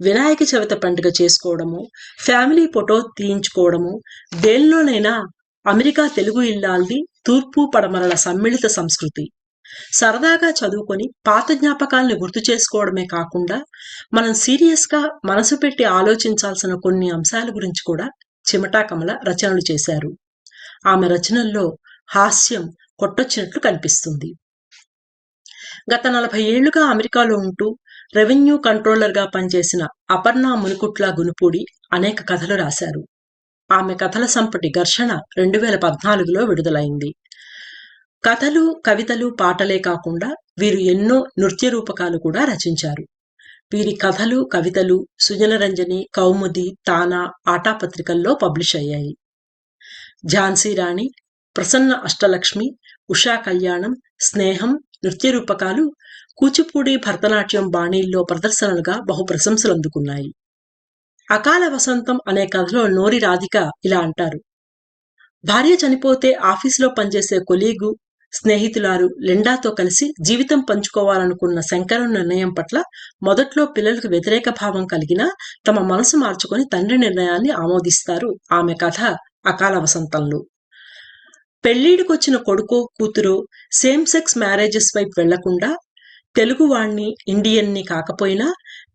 వినాయక చవితి పండుగ చేసుకోవడము, ఫ్యామిలీ ఫోటో తీయించుకోవడము, దేనిలోనైనా అమెరికా తెలుగు ఇల్లాల్ది తూర్పు పడమరల సమ్మిళిత సంస్కృతి. సరదాగా చదువుకొని పాత జ్ఞాపకాలను గుర్తు చేసుకోవడమే కాకుండా మనం సీరియస్ గా మనసు పెట్టి ఆలోచించాల్సిన కొన్ని అంశాల గురించి కూడా చిమటా కమల రచనలు చేశారు. ఆమె రచనల్లో హాస్యం కొట్టొచ్చినట్లు కనిపిస్తుంది. గత 40 ఏళ్లుగా అమెరికాలో ఉంటూ రెవెన్యూ కంట్రోలర్ గా పనిచేసిన అపర్ణ మునుకుట్ల గునుపూడి అనేక కథలు రాశారు. ఆమె కథల సంపుటి ఘర్షణ 2014లో విడుదలైంది. కథలు, కవితలు, పాటలే కాకుండా వీరు ఎన్నో నృత్య రూపకాలు కూడా రచించారు. వీరి కథలు, కవితలు సుజనరంజని, కౌముది, తానా, ఆటాపత్రికల్లో పబ్లిష్ అయ్యాయి. ఝాన్సీ రాణి, ప్రసన్న అష్టలక్ష్మి, ఉషా కళ్యాణం, స్నేహం నృత్య రూపకాలు కూచిపూడి భరతనాట్యం బాణీల్లో ప్రదర్శనలుగా బహు ప్రశంసలు అందుకున్నాయి. అకాల వసంతం అనే కథలో నోరి రాధిక ఇలా అంటారు: భార్య చనిపోతే ఆఫీసులో పనిచేసే కొలీగు స్నేహితులారు లిండాతో కలిసి జీవితం పంచుకోవాలనుకున్న శంకరం నిర్ణయం పట్ల మొదట్లో పిల్లలకు వ్యతిరేక భావం కలిగినా తమ మనసు మార్చుకొని తండ్రి నిర్ణయాన్ని ఆమోదిస్తారు ఆమె కథ అకాల వసంతంలో. పెళ్లిడికొచ్చిన కొడుకో కూతురో సేమ్ సెక్స్ మ్యారేజెస్ వైపు వెళ్లకుండా తెలుగువాణ్ణి ఇండియన్ని కాకపోయినా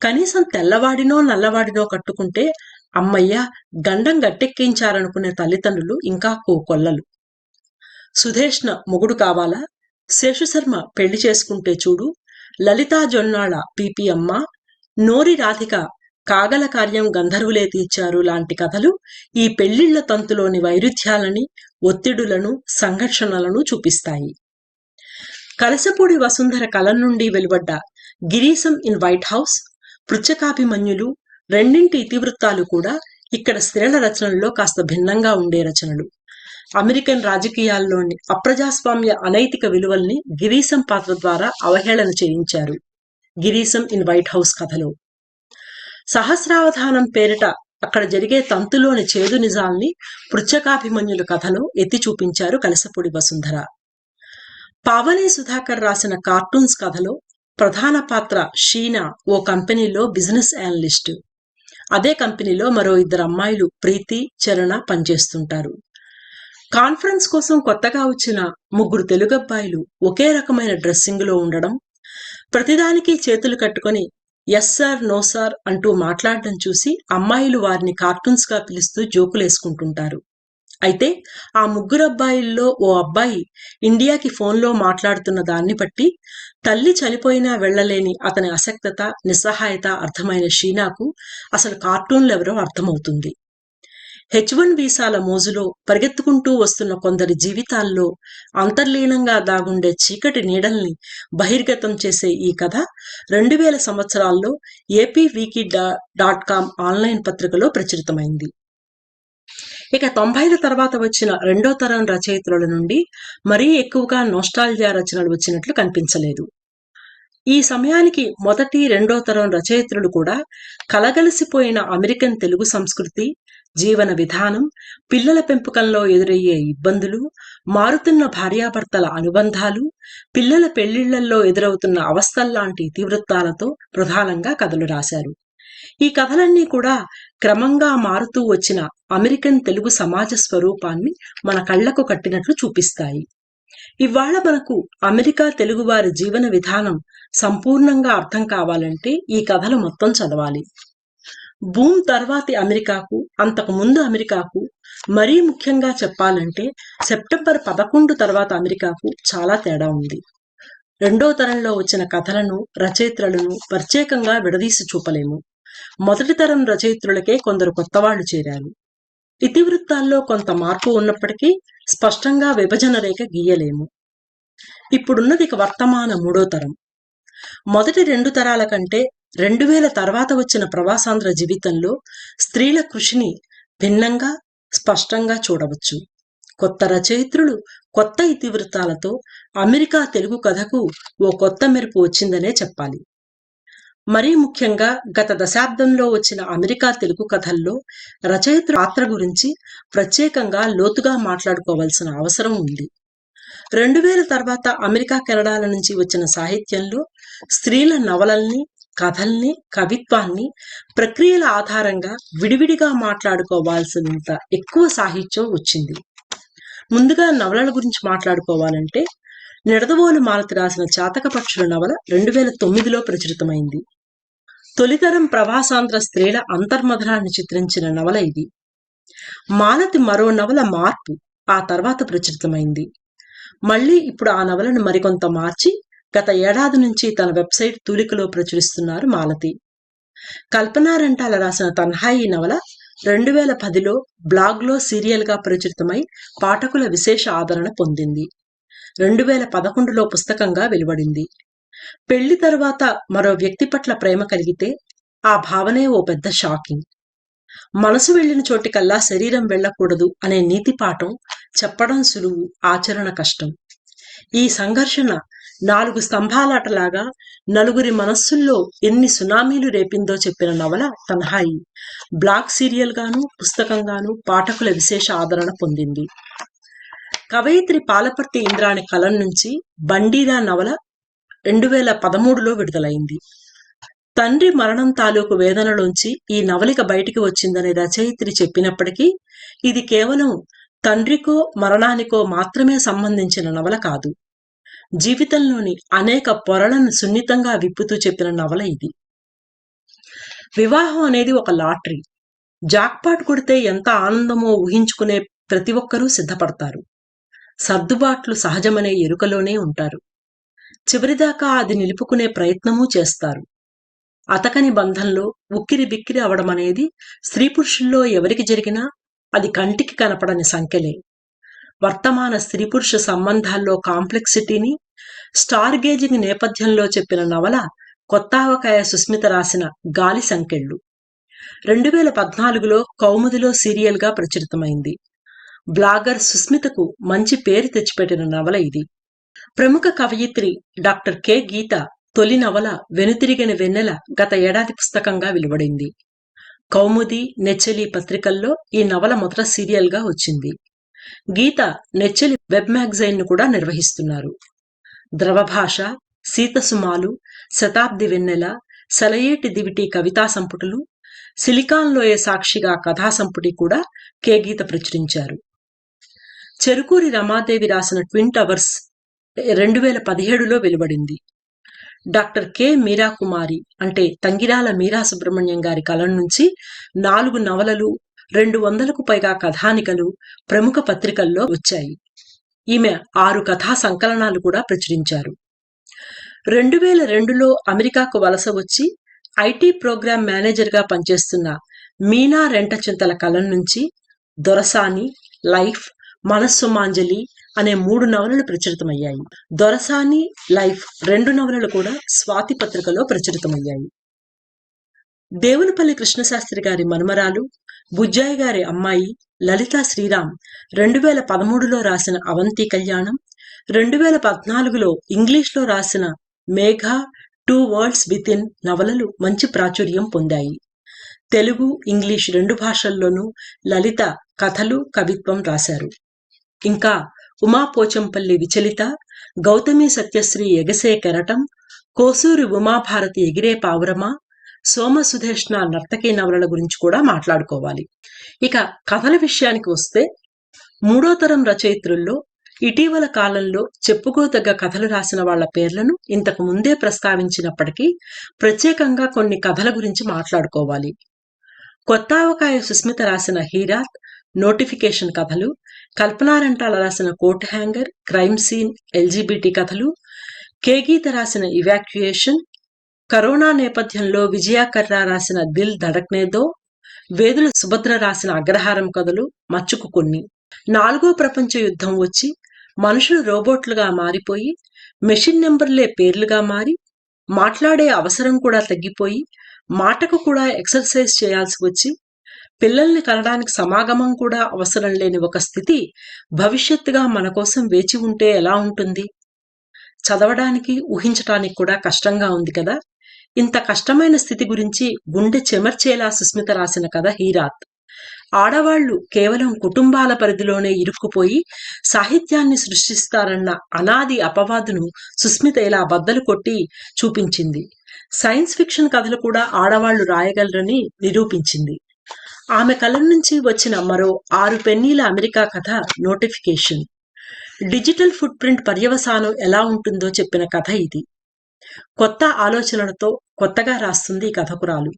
కనీసం తెల్లవాడినో నల్లవాడినో కట్టుకుంటే అమ్మయ్య గండం గట్టెక్కించారనుకునే తల్లిదండ్రులు ఇంకా కోకొల్లలు. సుధేష్ణ మొగుడు కావాలా, శేషుశర్మ పెళ్లి చేసుకుంటే చూడు, లలితా జొన్నాళ పిపి అమ్మ, నోరి రాధిక కాగల కార్యం గంధర్వులే తీర్చారు లాంటి కథలు ఈ పెళ్లిళ్ల తంతులోని వైరుధ్యాలని, ఒత్తిడులను, సంఘర్షణలను చూపిస్తాయి. కలసపూడి వసుంధర కలం నుండి వెలువడ్డ గిరీశం ఇన్ వైట్ హౌస్, పృచ్చకాభిమన్యులు రెండింటి ఇతివృత్తాలు కూడా ఇక్కడ స్త్రీల రచనల్లో కాస్త భిన్నంగా ఉండే రచనలు. అమెరికన్ రాజకీయాల్లోని అప్రజాస్వామ్య అనైతిక విలువల్ని గిరీశం పాత్ర ద్వారా అవహేళన చేయించారు గిరీశం ఇన్ వైట్ హౌస్ కథలో. సహస్రావధానం పేరిట అక్కడ జరిగే తంతులోని చేదు నిజాల్ని పృచ్చకాభిమన్యుల కథలో ఎత్తి చూపించారు కలసపూడి వసుంధర. పావని సుధాకర్ రాసిన కార్టూన్స్ కథలో ప్రధాన పాత్ర షీనా ఓ కంపెనీలో బిజినెస్ అనలిస్ట్. అదే కంపెనీలో మరో ఇద్దరు అమ్మాయిలు ప్రీతి, చరణ పనిచేస్తుంటారు. కాన్ఫరెన్స్ కోసం కొత్తగా వచ్చిన ముగ్గురు తెలుగబ్బాయిలు ఒకే రకమైన డ్రెస్సింగ్ లో ఉండడం, ప్రతిదానికి చేతులు కట్టుకొని ఎస్ సార్ నో సార్ అంటూ మాట్లాడడం చూసి అమ్మాయిలు వారిని కార్టూన్స్ గా పిలుస్తూ జోకులేసుకుంటుంటారు. అయితే ఆ ముగ్గురు అబ్బాయిల్లో ఓ అబ్బాయి ఇండియాకి ఫోన్లో మాట్లాడుతున్న దాన్ని బట్టి తల్లి చనిపోయినా వెళ్లలేని అతని అసక్తత, నిస్సహాయత అర్థమైన షీనాకు అసలు కార్టూన్లెవరో అర్థమవుతుంది. H1 వీసాల మోజులో పరిగెత్తుకుంటూ వస్తున్న కొందరి జీవితాల్లో అంతర్లీనంగా దాగుండే చీకటి నీడల్ని బహిర్గతం చేసే ఈ కథ 2000 సంవత్సరాల్లో apwiki.com ఆన్లైన్ పత్రికలో ప్రచురితమైంది. ఇక 90ల తర్వాత వచ్చిన రెండో తరం రచయిత్రుల నుండి మరీ ఎక్కువగా నోస్టాల్జియా రచనలు వచ్చినట్లు కనిపించలేదు. ఈ సమయానికి మొదటి రెండో తరం రచయిత్రులు కూడా కలగలిసిపోయిన అమెరికన్ తెలుగు సంస్కృతి, జీవన విధానం, పిల్లల పెంపకంలో ఎదురయ్యే ఇబ్బందులు, మారుతున్న భార్యాభర్తల అనుబంధాలు, పిల్లల పెళ్లిళ్లలో ఎదురవుతున్న అవస్థల్లాంటి ఇతివృత్తాలతో ప్రధానంగా కథలు రాశారు. ఈ కథలన్నీ కూడా క్రమంగా మారుతూ వచ్చిన అమెరికన్ తెలుగు సమాజ స్వరూపాన్ని మన కళ్లకు కట్టినట్లు చూపిస్తాయి. ఇవాళ మనకు అమెరికా తెలుగువారి జీవన విధానం సంపూర్ణంగా అర్థం కావాలంటే ఈ కథలు మొత్తం చదవాలి. బూమ్ తర్వాతి అమెరికాకు, అంతకు ముందు అమెరికాకు, మరీ ముఖ్యంగా చెప్పాలంటే సెప్టెంబర్ 11 తర్వాత అమెరికాకు చాలా తేడా ఉంది. రెండో తరంలో వచ్చిన కథలను, రచయిత్రులను ప్రత్యేకంగా విడదీసి చూపలేము. మొదటి తరం రచయిత్రులకే కొందరు కొత్తవాళ్లు చేరారు. ఇతివృత్తాల్లో కొంత మార్పు ఉన్నప్పటికీ స్పష్టంగా విభజన రేఖ గీయలేము. ఇప్పుడున్నది ఇక వర్తమాన మూడో తరం. మొదటి రెండు తరాల కంటే 2000 తర్వాత వచ్చిన ప్రవాసాంధ్ర జీవితంలో స్త్రీల కృషిని భిన్నంగా, స్పష్టంగా చూడవచ్చు. కొత్త రచయిత్రులు, కొత్త ఇతివృత్తాలతో అమెరికా తెలుగు కథకు ఓ కొత్త మెరుపు వచ్చిందనే చెప్పాలి. మరీ ముఖ్యంగా గత దశాబ్దంలో వచ్చిన అమెరికా తెలుగు కథల్లో రచయిత్రుల పాత్ర గురించి ప్రత్యేకంగా లోతుగా మాట్లాడుకోవాల్సిన అవసరం ఉంది. 2000 తర్వాత అమెరికా, కెనడాల నుంచి వచ్చిన సాహిత్యంలో స్త్రీల నవలల్ని, కథల్ని, కవిత్వాన్ని ప్రక్రియల ఆధారంగా విడివిడిగా మాట్లాడుకోవాల్సినంత ఎక్కువ సాహిత్యం వచ్చింది. ముందుగా నవలల గురించి మాట్లాడుకోవాలంటే నిడదవోలు మాలతి రాసిన చాతకపక్షుల నవల 2009లో ప్రచురితమైంది. తొలితరం ప్రవాసాంధ్ర స్త్రీల అంతర్మథనాన్ని చిత్రించిన నవల ఇది. మాలతి మరో నవల మార్పు ఆ తర్వాత ప్రచురితమైంది. మళ్లీ ఇప్పుడు ఆ నవలను మరికొంత మార్చి గత ఏడాది నుంచి తన వెబ్సైట్ తూలికలో ప్రచురిస్తున్నారు మాలతి. కల్పనా రెంటాల రాసిన తన్హాయి నవల 2010లో బ్లాగ్లో సీరియల్గా ప్రచురితమై పాఠకుల విశేష ఆదరణ పొందింది. 2011లో పుస్తకంగా వెలువడింది. పెళ్లి తరువాత మరో వ్యక్తి పట్ల ప్రేమ కలిగితే ఆ భావనే ఓ పెద్ద షాకింగ్. మనసు వెళ్లిన చోటికల్లా శరీరం వెళ్లకూడదు అనే నీతి పాఠం చెప్పడం సులువు, ఆచరణ కష్టం. ఈ సంఘర్షణ 4 స్తంభాలాటలాగా నలుగురి మనస్సుల్లో ఎన్ని సునామీలు రేపిందో చెప్పిన నవల తన్హాయి బ్లాగ్ సీరియల్ గాను పుస్తకంగాను పాఠకుల విశేష ఆదరణ పొందింది. కవయిత్రి పాలపర్తి ఇంద్రాణి కలం నుంచి బండీరా నవల 2013లో విడుదలైంది. తండ్రి మరణం తాలూకు వేదనలోంచి ఈ నవలిక బయటికి వచ్చిందని రచయిత్రి చెప్పినప్పటికీ ఇది కేవలం తండ్రికో మరణానికో మాత్రమే సంబంధించిన నవల కాదు. జీవితంలోని అనేక పొరలను సున్నితంగా విప్పుతూ చెప్పిన నవల ఇది. వివాహం అనేది ఒక లాటరీ. జాక్పాట్ కొడితే ఎంత ఆనందమో ఊహించుకునే ప్రతి ఒక్కరూ సిద్ధపడతారు. సర్దుబాట్లు సహజమనే ఎరుకలోనే ఉంటారు. చివరిదాకా అది నిలుపుకునే ప్రయత్నమూ చేస్తారు. అతకని బంధంలో ఉక్కిరి బిక్కిరి అవడం అనేది స్త్రీ పురుషుల్లో ఎవరికి జరిగినా అది కంటికి కనపడని సంఖ్యలే. వర్తమాన స్త్రీ పురుష సంబంధాల్లో కాంప్లెక్సిటీని స్టార్ గేజింగ్ నేపథ్యంలో చెప్పిన నవల కొత్తావకాయ సుస్మిత రాసిన గాలి సంకెళ్ళు. 2014లో కౌముదిలో సీరియల్గా ప్రచురితమైంది. బ్లాగర్ సుస్మితకు మంచి పేరు తెచ్చిపెట్టిన నవల ఇది. ప్రముఖ కవయిత్రి డాక్టర్ కె గీత తొలి నవల వెనుతిరిగిన వెన్నెల గత ఏడాది పుస్తకంగా వెలువడింది. కౌముది, నెచ్చెలి పత్రికల్లో ఈ నవల మొదట సీరియల్గా వచ్చింది. గీత నెచ్చెలి వెబ్ మ్యాగజైన్ ను కూడా నిర్వహిస్తున్నారు. ద్రవభాష, సీతసుమాలు, శతాబ్ది వెన్నెల, సెలయేటి దివిటి కవితా సంపుటులు, సిలికాన్ లోయ సాక్షిగా కథా సంపుటి కూడా కె గీత ప్రచురించారు. చెరుకూరి రమాదేవి రాసిన ట్విన్ టవర్స్ 2017లో వెలువడింది. డాక్టర్ కె మీరాకుమారి అంటే తంగిరాల మీరా సుబ్రహ్మణ్యం గారి కలం నుంచి 4 నవలలు, 200కు పైగా కథానికలు ప్రముఖ పత్రికల్లో వచ్చాయి. ఈమె 6 కథా సంకలనాలు కూడా ప్రచురించారు. 2002లో అమెరికాకు వలస వచ్చి ఐటీ ప్రోగ్రాం మేనేజర్గా పనిచేస్తున్న మీనా రెంటచింతల కలం నుంచి దొరసాని, లైఫ్, మనస్సుమాంజలి అనే 3 నవలలు ప్రచురితమయ్యాయి. దొరసాని, లైఫ్ 2 నవలలు కూడా స్వాతి పత్రికలో ప్రచురితమయ్యాయి. దేవులపల్లి కృష్ణశాస్త్రి గారి మనుమరాలు, బుజ్జాయి గారి అమ్మాయి లలితా శ్రీరామ్ 2013లో రాసిన అవంతి కళ్యాణం, 2014లో ఇంగ్లీష్లో రాసిన మేఘ, 2 worlds within నవలలు మంచి ప్రాచుర్యం పొందాయి. తెలుగు, ఇంగ్లీష్ 2 భాషల్లోనూ లలిత కథలు, కవిత్వం రాశారు. ఇంకా ఉమా పోచంపల్లి విచలిత, గౌతమి సత్యశ్రీ ఎగసే కెరటం, కోసూరి ఉమాభారతి ఎగిరే పావురమా, సోమ సుధేష్ణ నర్తకీ నవలల గురించి కూడా మాట్లాడుకోవాలి. ఇక కథల విషయానికి వస్తే 3వ తరం రచయిత్రుల్లో ఇటీవల కాలంలో చెప్పుకోదగ్గ కథలు రాసిన వాళ్ల పేర్లను ఇంతకు ముందే ప్రస్తావించినప్పటికీ ప్రత్యేకంగా కొన్ని కథల గురించి మాట్లాడుకోవాలి. కొత్తావకాయ సుస్మిత రాసిన హీరాత్, నోటిఫికేషన్ కథలు, కల్పనారెంటాల రాసిన coat hanger, crime scene, LGBT కథలు, కే గీత రాసిన ఇవాక్యుయేషన్, కరోనా నేపథ్యంలో విజయ కర్రా రాసిన దిల్ ధడక్నేదో, వేదుల సుభద్ర రాసిన అగ్రహారం కథలు మచ్చుకు కొన్ని. 4వ ప్రపంచ యుద్ధం వచ్చి మనుషులు రోబోట్లుగా మారిపోయి మెషిన్ నెంబర్లే పేర్లుగా మారి మాట్లాడే అవసరం కూడా తగ్గిపోయి మాటకు కూడా ఎక్సర్సైజ్ చేయాల్సి వచ్చి పిల్లల్ని కనడానికి సమాగమం కూడా అవసరం లేని ఒక స్థితి భవిష్యత్తుగా మన కోసం వేచి ఉంటే ఎలా ఉంటుంది? చదవడానికి, ఊహించటానికి కూడా కష్టంగా ఉంది కదా. ఇంత కష్టమైన స్థితి గురించి గుండె చెమర్చేలా సుస్మిత రాసిన కథ హీరాత్. ఆడవాళ్లు కేవలం కుటుంబాల పరిధిలోనే ఇరుక్కుపోయి సాహిత్యాన్ని సృష్టిస్తారన్న అనాది అపవాదును సుస్మిత ఇలా బద్దలు కొట్టి చూపించింది. సైన్స్ ఫిక్షన్ కథలు కూడా ఆడవాళ్లు రాయగలరని నిరూపించింది. ఆమె కలం నుంచి వచ్చిన మరో 6 పెన్నీల అమెరికా కథ నోటిఫికేషన్. డిజిటల్ ఫుట్ ప్రింట్ పర్యవసానం ఎలా ఉంటుందో చెప్పిన కథ ఇది. కొత్త ఆలోచనలతో కొత్తగా రాస్తుంది ఈ కథకురాలు.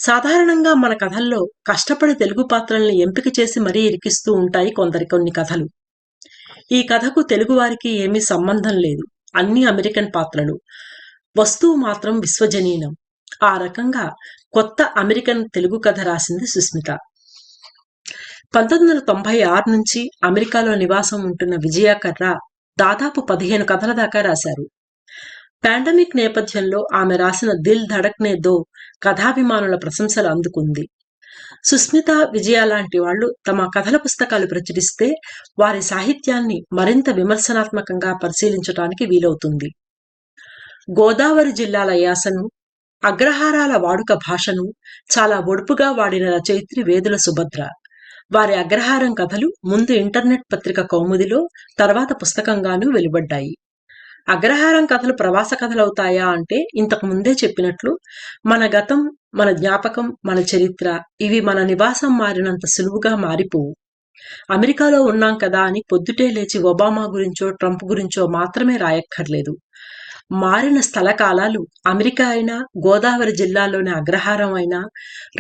సాధారణంగా మన కథల్లో కష్టపడి తెలుగు పాత్రల్ని ఎంపిక చేసి మరీ ఇరికిస్తూ ఉంటాయి కొన్ని కథలు. ఈ కథకు తెలుగువారికి ఏమీ సంబంధం లేదు. అన్ని అమెరికన్ పాత్రలు. వస్తువు మాత్రం విశ్వజనీనం. ఆ రకంగా కొత్త అమెరికన్ తెలుగు కథ రాసింది సుస్మిత. 1996 నుంచి అమెరికాలో నివాసం ఉంటున్న విజయ కర్రా దాదాపు 15 కథల దాకా రాశారు. పాండమిక్ నేపథ్యంలో ఆమె రాసిన దిల్ ధడక్నే దో కథాభిమానుల ప్రశంసలు అందుకుంది. సుస్మిత, విజయ లాంటి వాళ్ళు తమ కథల పుస్తకాలు ప్రచురిస్తే వారి సాహిత్యాన్ని మరింత విమర్శనాత్మకంగా పరిశీలించడానికి వీలవుతుంది. గోదావరి జిల్లాల యాసను, అగ్రహారాల వాడుక భాషను చాలా ఒడుపుగా వాడిన రచయిత్రి వేదుల సుభద్ర. వారి అగ్రహారం కథలు ముందు ఇంటర్నెట్ పత్రిక కౌముదిలో, తర్వాత పుస్తకంగానూ వెలువడ్డాయి. అగ్రహారం కథలు ప్రవాస కథలవుతాయా అంటే ఇంతకు ముందే చెప్పినట్లు మన గతం, మన జ్ఞాపకం, మన చరిత్ర ఇవి మన నివాసం మారినంత సులువుగా మారిపోవు. అమెరికాలో ఉన్నాం కదా అని పొద్దుటే లేచి ఒబామా గురించో ట్రంప్ గురించో మాత్రమే రాయక్కర్లేదు. మారిన స్థల కాలాలు అమెరికా అయినా, గోదావరి జిల్లాలోని అగ్రహారం అయినా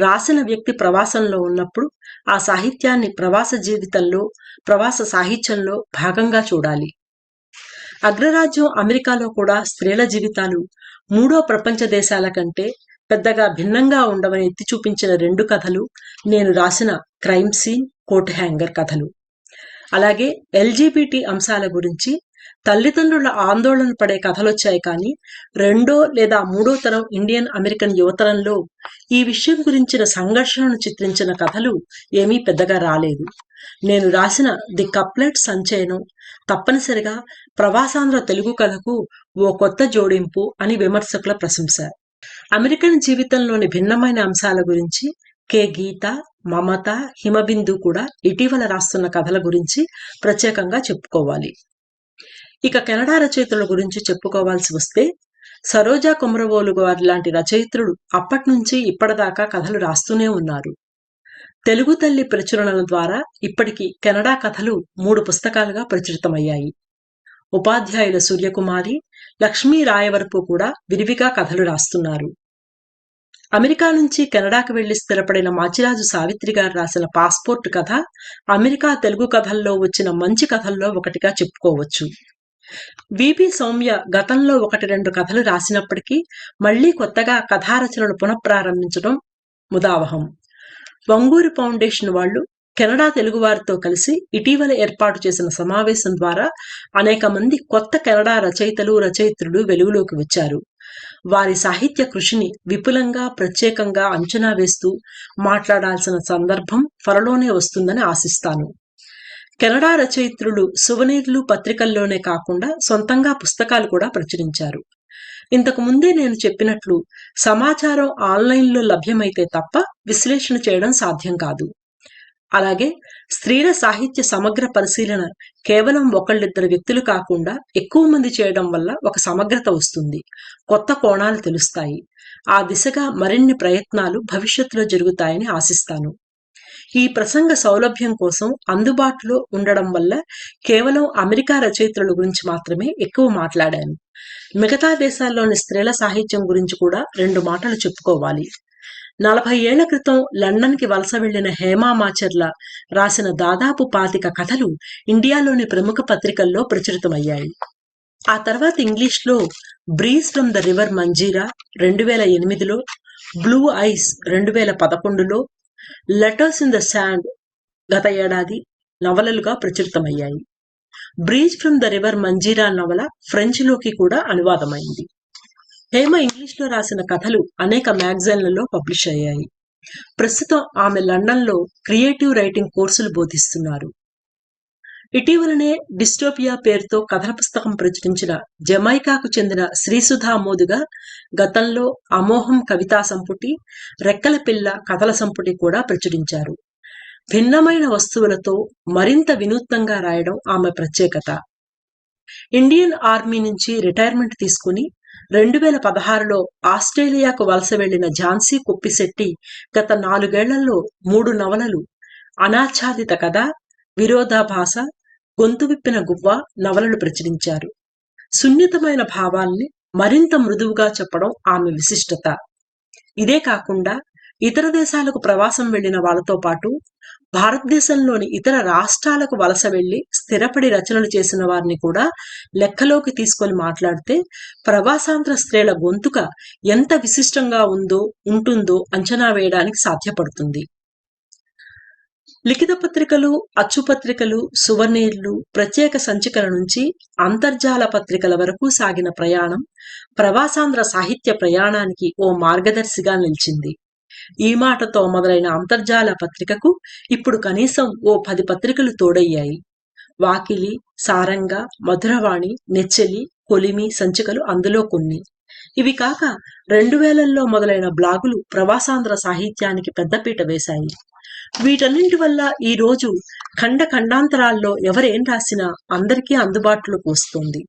రాసిన వ్యక్తి ప్రవాసంలో ఉన్నప్పుడు ఆ సాహిత్యాన్ని ప్రవాస జీవితంలో, ప్రవాస సాహిత్యంలో భాగంగా చూడాలి. అగ్రరాజ్యం అమెరికాలో కూడా స్త్రీల జీవితాలు మూడో ప్రపంచ దేశాల కంటే పెద్దగా భిన్నంగా ఉండవని ఎత్తి చూపించిన 2 కథలు నేను రాసిన క్రైమ్ సీన్, కోట్ హ్యాంగర్ కథలు. అలాగే ఎల్జీబీటీ అంశాల గురించి తల్లిదండ్రుల ఆందోళన పడే కథలొచ్చాయి, కానీ 2వ లేదా 3వ తరం ఇండియన్ అమెరికన్ యువతరంలో ఈ విషయం గురించిన సంఘర్షణను చిత్రించిన కథలు ఏమీ పెద్దగా రాలేదు. నేను రాసిన ది కప్లెట్ సంచయనం తప్పనిసరిగా ప్రవాసాంధ్ర తెలుగు కథకు ఓ కొత్త జోడింపు అని విమర్శకుల ప్రశంస. అమెరికన్ జీవితంలోని భిన్నమైన అంశాల గురించి కె గీత, మమత, హిమబిందు కూడా ఇటీవల రాస్తున్న కథల గురించి ప్రత్యేకంగా చెప్పుకోవాలి. ఇక కెనడా రచయితల గురించి చెప్పుకోవాల్సి వస్తే సరోజా కొమరవోలు గారి లాంటి రచయిత్రులు అప్పట్నుంచి ఇప్పటిదాకా కథలు రాస్తూనే ఉన్నారు. తెలుగు తల్లి ప్రచురణల ద్వారా ఇప్పటికి కెనడా కథలు 3 పుస్తకాలుగా ప్రచురితమయ్యాయి. ఉపాధ్యాయుల సూర్యకుమారి, లక్ష్మీ రాయవరపు కూడా విరివిగా కథలు రాస్తున్నారు. అమెరికా నుంచి కెనడాకు వెళ్లి స్థిరపడిన మాచిరాజు సావిత్రి గారు రాసిన పాస్పోర్ట్ కథ అమెరికా తెలుగు కథల్లో వచ్చిన మంచి కథల్లో ఒకటిగా చెప్పుకోవచ్చు. విపి సౌమ్య గతంలో 1-2 కథలు రాసినప్పటికీ మళ్లీ కొత్తగా కథారచనలు పునఃప్రారంభించడం ముదావహం. వంగూరి ఫౌండేషన్ వాళ్లు కెనడా తెలుగు వారితో కలిసి ఇటీవల ఏర్పాటు చేసిన సమావేశం ద్వారా అనేక మంది కొత్త కెనడా రచయితలు, రచయిత్రులు వెలుగులోకి వచ్చారు. వారి సాహిత్య కృషిని విపులంగా, ప్రత్యేకంగా అంచనా వేస్తూ మాట్లాడాల్సిన సందర్భం త్వరలోనే వస్తుందని ఆశిస్తాను. కెనడా రచయిత్రులు సువనీర్లు పత్రికల్లోనే కాకుండా సొంతంగా పుస్తకాలు కూడా ప్రచురించారు. ఇంతకు ముందే నేను చెప్పినట్లు సమాచారం ఆన్లైన్లో లభ్యమైతే తప్ప విశ్లేషణ చేయడం సాధ్యం కాదు. అలాగే స్త్రీల సాహిత్య సమగ్ర పరిశీలన కేవలం 1-2 వ్యక్తులు కాకుండా ఎక్కువ మంది చేయడం వల్ల ఒక సమగ్రత వస్తుంది, కొత్త కోణాలు తెలుస్తాయి. ఆ దిశగా మరిన్ని ప్రయత్నాలు భవిష్యత్తులో జరుగుతాయని ఆశిస్తాను. ఈ ప్రసంగ సౌలభ్యం కోసం అందుబాటులో ఉండడం వల్ల కేవలం అమెరికా రచయిత్రుల గురించి మాత్రమే ఎక్కువ మాట్లాడాను. మిగతా దేశాల్లోని స్త్రీల సాహిత్యం గురించి కూడా 2 మాటలు చెప్పుకోవాలి. 40 ఏళ్ల క్రితం లండన్కి వలస వెళ్లిన హేమా మాచర్ల రాసిన దాదాపు 25 కథలు ఇండియాలోని ప్రముఖ పత్రికల్లో ప్రచురితమయ్యాయి. ఆ తర్వాత ఇంగ్లీష్లో breeze from the river Manjira 2008లో, బ్లూ ఐస్ 2011లో, లెటర్స్ ఇన్ ద శాండ్ గత ఏడాది నవలలుగా ప్రచురితమయ్యాయి. Breeze from the river Manjira నవల ఫ్రెంచ్లోకి కూడా అనువాదమైంది. హేమ ఇంగ్లీష్లో రాసిన కథలు అనేక మ్యాగజైన్లలో పబ్లిష్ అయ్యాయి. ప్రస్తుతం ఆమె లండన్లో క్రియేటివ్ రైటింగ్ కోర్సులు బోధిస్తున్నారు. ఇటీవలనే డిస్టోపియా పేరుతో కథల పుస్తకం ప్రచురించిన జమైకాకు చెందిన శ్రీసుధా మోదుగా గతంలో అమోహం కవితా సంపుటి, రెక్కల పిల్ల కథల సంపుటి కూడా ప్రచురించారు. భిన్నమైన వస్తువులతో మరింత వినూత్నంగా రాయడం ఆమె ప్రత్యేకత. ఇండియన్ ఆర్మీ నుంచి రిటైర్మెంట్ తీసుకుని 2016లో ఆస్ట్రేలియాకు వలస వెళ్లిన ఝాన్సీ కొప్పిశెట్టి గత 4 ఏళ్లలో 3 నవలలు, అనాచ్ఛాదిత కథ, విరోధాభాస, గొంతు విప్పిన గువ్వ నవలలు ప్రచురించారు. సున్నితమైన భావాల్ని మరింత మృదువుగా చెప్పడం ఆమె విశిష్టత. ఇదే కాకుండా ఇతర దేశాలకు ప్రవాసం వెళ్లిన వాళ్లతో పాటు భారతదేశంలోని ఇతర రాష్ట్రాలకు వలస వెళ్లి స్థిరపడి రచనలు చేసిన వారిని కూడా లెక్కలోకి తీసుకొని మాట్లాడితే ప్రవాసాంధ్ర స్త్రీల గొంతుక ఎంత విశిష్టంగా ఉంటుందో అంచనా వేయడానికి సాధ్యపడుతుంది. లిఖిత పత్రికలు, అచ్చుపత్రికలు, సువర్ణీర్లు, ప్రత్యేక సంచికల నుంచి అంతర్జాల పత్రికల వరకు సాగిన ప్రయాణం ప్రవాసాంధ్ర సాహిత్య ప్రయాణానికి ఓ మార్గదర్శిగా నిలిచింది. ఈ మాటతో మొదలైన అంతర్జాల పత్రికకు ఇప్పుడు కనీసం ఓ 10 పత్రికలు తోడయ్యాయి. వాకిలి, సారంగ, మధురవాణి, నెచ్చెలి, కొలిమి సంచికలు అందులో కొన్ని. ఇవి కాక 2000ల్లో మొదలైన బ్లాగులు ప్రవాసాంధ్ర సాహిత్యానికి పెద్దపీట వేశాయి. వీటన్నింటి వల్ల ఈ రోజు ఖండ ఖండాంతరాల్లో ఎవరేం రాసినా అందరికీ అందుబాటులోకి వస్తుంది.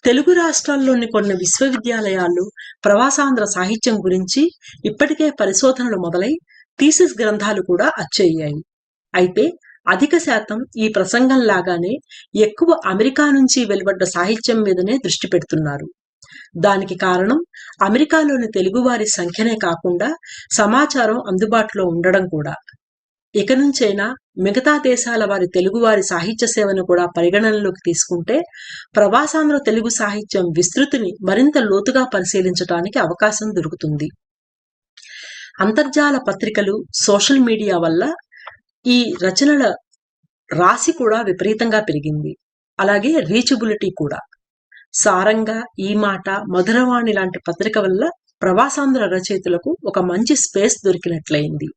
తెలుగు రాష్ట్రాల్లోని కొన్ని విశ్వవిద్యాలయాలు ప్రవాసాంధ్ర సాహిత్యం గురించి ఇప్పటికే పరిశోధనలు మొదలై థీసిస్ గ్రంథాలు కూడా అచ్చయ్యాయి. అయితే అధిక శాతం ఈ ప్రసంగం లాగానే ఎక్కువ అమెరికా నుంచి వెలువడ్డ సాహిత్యం మీదనే దృష్టి పెడుతున్నారు. దానికి కారణం అమెరికాలోని తెలుగువారి సంఖ్యనే కాకుండా సమాచారం అందుబాటులో ఉండడం కూడా. ఇక నుంచైనా మిగతా దేశాల వారి తెలుగువారి సాహిత్య సేవను కూడా పరిగణనలోకి తీసుకుంటే ప్రవాసాంధ్ర తెలుగు సాహిత్యం విస్తృతిని మరింత లోతుగా పరిశీలించడానికి అవకాశం దొరుకుతుంది. అంతర్జాల పత్రికలు, సోషల్ మీడియా వల్ల ఈ రచనల రాశి కూడా విపరీతంగా పెరిగింది. అలాగే రీచబిలిటీ కూడా. సారంగా, ఈ మాట, మధురవాణి లాంటి పత్రిక వల్ల ప్రవాసాంధ్ర రచయితలకు ఒక మంచి స్పేస్ దొరికినట్లయింది.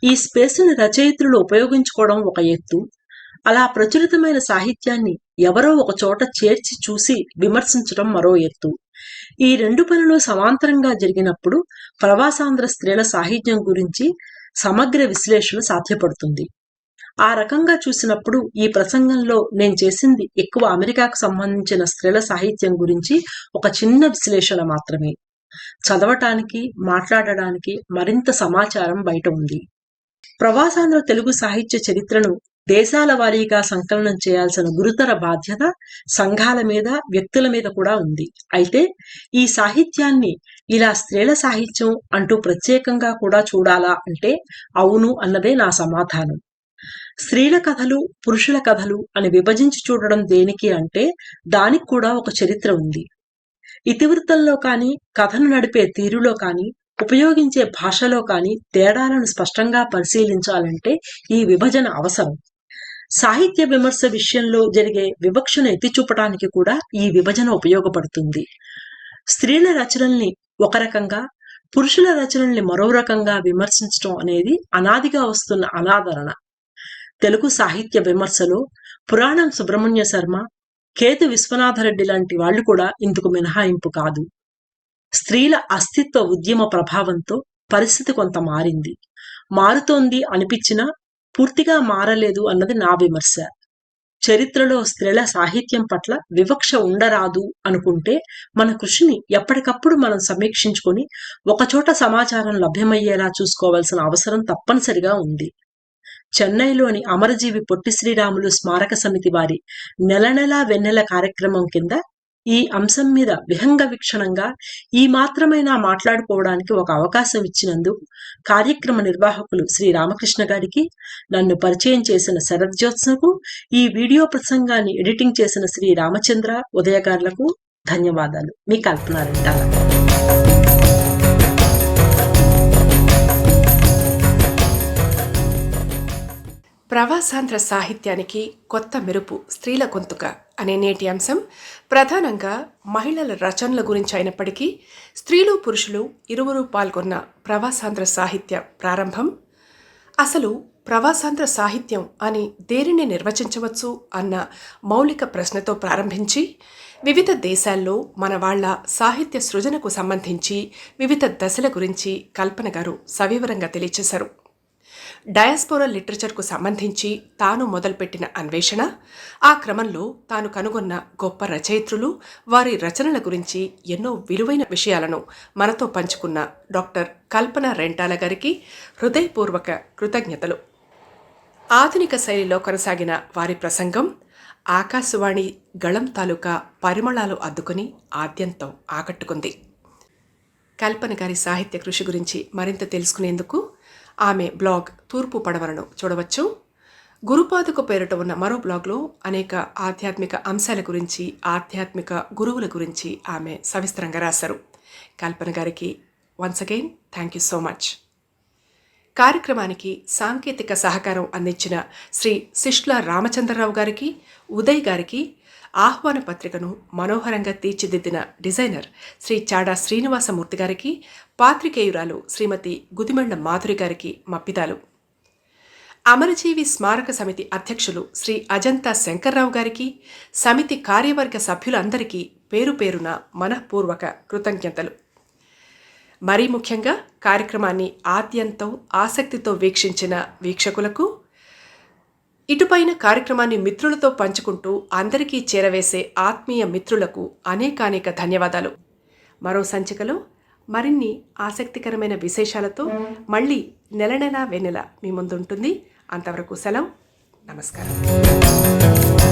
ఈ స్పేస్ని రచయిత్రులు ఉపయోగించుకోవడం ఒక ఎత్తు, అలా ప్రచురితమైన సాహిత్యాన్ని ఎవరో ఒక చోట చేర్చి చూసి విమర్శించడం మరో ఎత్తు. ఈ రెండు పనులు సమాంతరంగా జరిగినప్పుడు ప్రవాసాంధ్ర స్త్రీల సాహిత్యం గురించి సమగ్ర విశ్లేషణ సాధ్యపడుతుంది. ఆ రకంగా చూసినప్పుడు ఈ ప్రసంగంలో నేను చేసింది ఎక్కువ అమెరికాకు సంబంధించిన స్త్రీల సాహిత్యం గురించి ఒక చిన్న విశ్లేషణ మాత్రమే. చదవటానికి, మాట్లాడడానికి మరింత సమాచారం బయట ఉంది. ప్రవాసాంధ్ర తెలుగు సాహిత్య చరిత్రను దేశాల వారీగా సంకలనం చేయాల్సిన గురుతర బాధ్యత సంఘాల మీద, వ్యక్తుల మీద కూడా ఉంది. అయితే ఈ సాహిత్యాన్ని ఇలా స్త్రీల సాహిత్యం అంటూ ప్రత్యేకంగా కూడా చూడాలా అంటే అవును అన్నదే నా సమాధానం. స్త్రీల కథలు, పురుషుల కథలు అని విభజించి చూడడం దేనికి అంటే దానికి కూడా ఒక చరిత్ర ఉంది. ఇతివృత్తంలో కానీ, కథను నడిపే తీరులో కానీ, ఉపయోగించే భాషలో కానీ తేడాలను స్పష్టంగా పరిశీలించాలంటే ఈ విభజన అవసరం. సాహిత్య విమర్శ విషయంలో జరిగే వివక్షను ఎత్తిచూపటానికి కూడా ఈ విభజన ఉపయోగపడుతుంది. స్త్రీల రచనల్ని ఒక రకంగా, పురుషుల రచనల్ని మరో రకంగా విమర్శించడం అనేది అనాదిగా వస్తున్న అనాదరణ. తెలుగు సాహిత్య విమర్శలో పురాణం సుబ్రహ్మణ్య శర్మ, కేతు విశ్వనాథరెడ్డి లాంటి వాళ్లు కూడా ఇందుకు మినహాయింపు కాదు. స్త్రీల అస్తిత్వ ఉద్యమ ప్రభావంతో పరిస్థితి కొంత మారింది. మారుతోంది అనిపించినా పూర్తిగా మారలేదు అన్నది నా విమర్శ. చరిత్రలో స్త్రీల సాహిత్యం పట్ల వివక్ష ఉండరాదు అనుకుంటే మన కృషిని ఎప్పటికప్పుడు మనం సమీక్షించుకొని ఒకచోట సమాచారం లభ్యమయ్యేలా చూసుకోవాల్సిన అవసరం తప్పనిసరిగా ఉంది. చెన్నైలోని అమరజీవి పొట్టి శ్రీరాములు స్మారక సమితి వారి నెల నెలా వెన్నెల కార్యక్రమం కింద ఈ అంశం మీద విహంగ వీక్షణంగా ఈ మాత్రమైనా మాట్లాడుకోవడానికి ఒక అవకాశం ఇచ్చినందుకు కార్యక్రమ నిర్వాహకులు శ్రీ రామకృష్ణ గారికి, నన్ను పరిచయం చేసిన శరజ్యోత్సకు, ఈ వీడియో ప్రసంగాన్ని ఎడిటింగ్ చేసిన శ్రీ రామచంద్ర ఉదయ గారులకు ధన్యవాదాలు. మీ కల్పన రెంటాల. ప్రవాసాంధ్ర సాహిత్యానికి కొత్త మెరుపు స్త్రీల గొంతుక అనే నేటి అంశం ప్రధానంగా మహిళల రచనల గురించి అయినప్పటికీ స్త్రీలు, పురుషులు ఇరువురు పాల్గొన్న ప్రవాసాంధ్ర సాహిత్య ప్రారంభం, అసలు ప్రవాసాంధ్ర సాహిత్యం అని దేనిని నిర్వచించవచ్చు అన్న మౌలిక ప్రశ్నతో ప్రారంభించి వివిధ దేశాల్లో మన వాళ్ల సాహిత్య సృజనకు సంబంధించి వివిధ దశల గురించి కల్పన గారు సవివరంగా తెలియచేశారు. డయాస్పోరల్ లిటరేచర్కు సంబంధించి తాను మొదలుపెట్టిన అన్వేషణ, ఆ క్రమంలో తాను కనుగొన్న గొప్ప రచయిత్రులు, వారి రచనల గురించి ఎన్నో విలువైన విషయాలను మనతో పంచుకున్న డాక్టర్ కల్పన రెంటాల గారికి హృదయపూర్వక కృతజ్ఞతలు. ఆధునిక శైలిలో కొనసాగిన వారి ప్రసంగం ఆకాశవాణి గళం తాలూకా పరిమళాలు అద్దుకుని ఆద్యంతం ఆకట్టుకుంది. కల్పన గారి సాహిత్య కృషి గురించి మరింత తెలుసుకునేందుకు ఆమె బ్లాగ్ తూర్పు పడవలను చూడవచ్చు. గురుపాదుక పేరిట ఉన్న మరో బ్లాగ్లో అనేక ఆధ్యాత్మిక అంశాల గురించి, ఆధ్యాత్మిక గురువుల గురించి ఆమె సవిస్తరంగా రాశారు. కల్పన గారికి once again thank you so much. కార్యక్రమానికి సాంకేతిక సహకారం అందించిన శ్రీ శిష్ల రామచంద్రరావు గారికి, ఉదయ్ గారికి, ఆహ్వాన పత్రికను మనోహరంగా తీర్చిదిద్దిన డిజైనర్ శ్రీ చాడా శ్రీనివాసమూర్తి గారికి, పాత్రికేయురాలు శ్రీమతి గుదిమండ మాధురి గారికి మప్పిదాలు. అమరజీవి స్మారక సమితి అధ్యక్షులు శ్రీ అజంతా శంకర్రావు గారికి, సమితి కార్యవర్గ సభ్యులందరికీ పేరు పేరున మనఃపూర్వక కృతజ్ఞతలు. మరీ ముఖ్యంగా కార్యక్రమాన్ని ఆద్యంతం ఆసక్తితో వీక్షించిన వీక్షకులకు, ఇటుపైన కార్యక్రమాన్ని మిత్రులతో పంచుకుంటూ అందరికీ చేరవేసే ఆత్మీయ మిత్రులకు అనేకానేక ధన్యవాదాలు. మరో సంచికలో మరిన్ని ఆసక్తికరమైన విశేషాలతో మళ్ళీ నెల వెన్నెల మీ ముందుంటుంది. అంతవరకు సెలవు. నమస్కారం.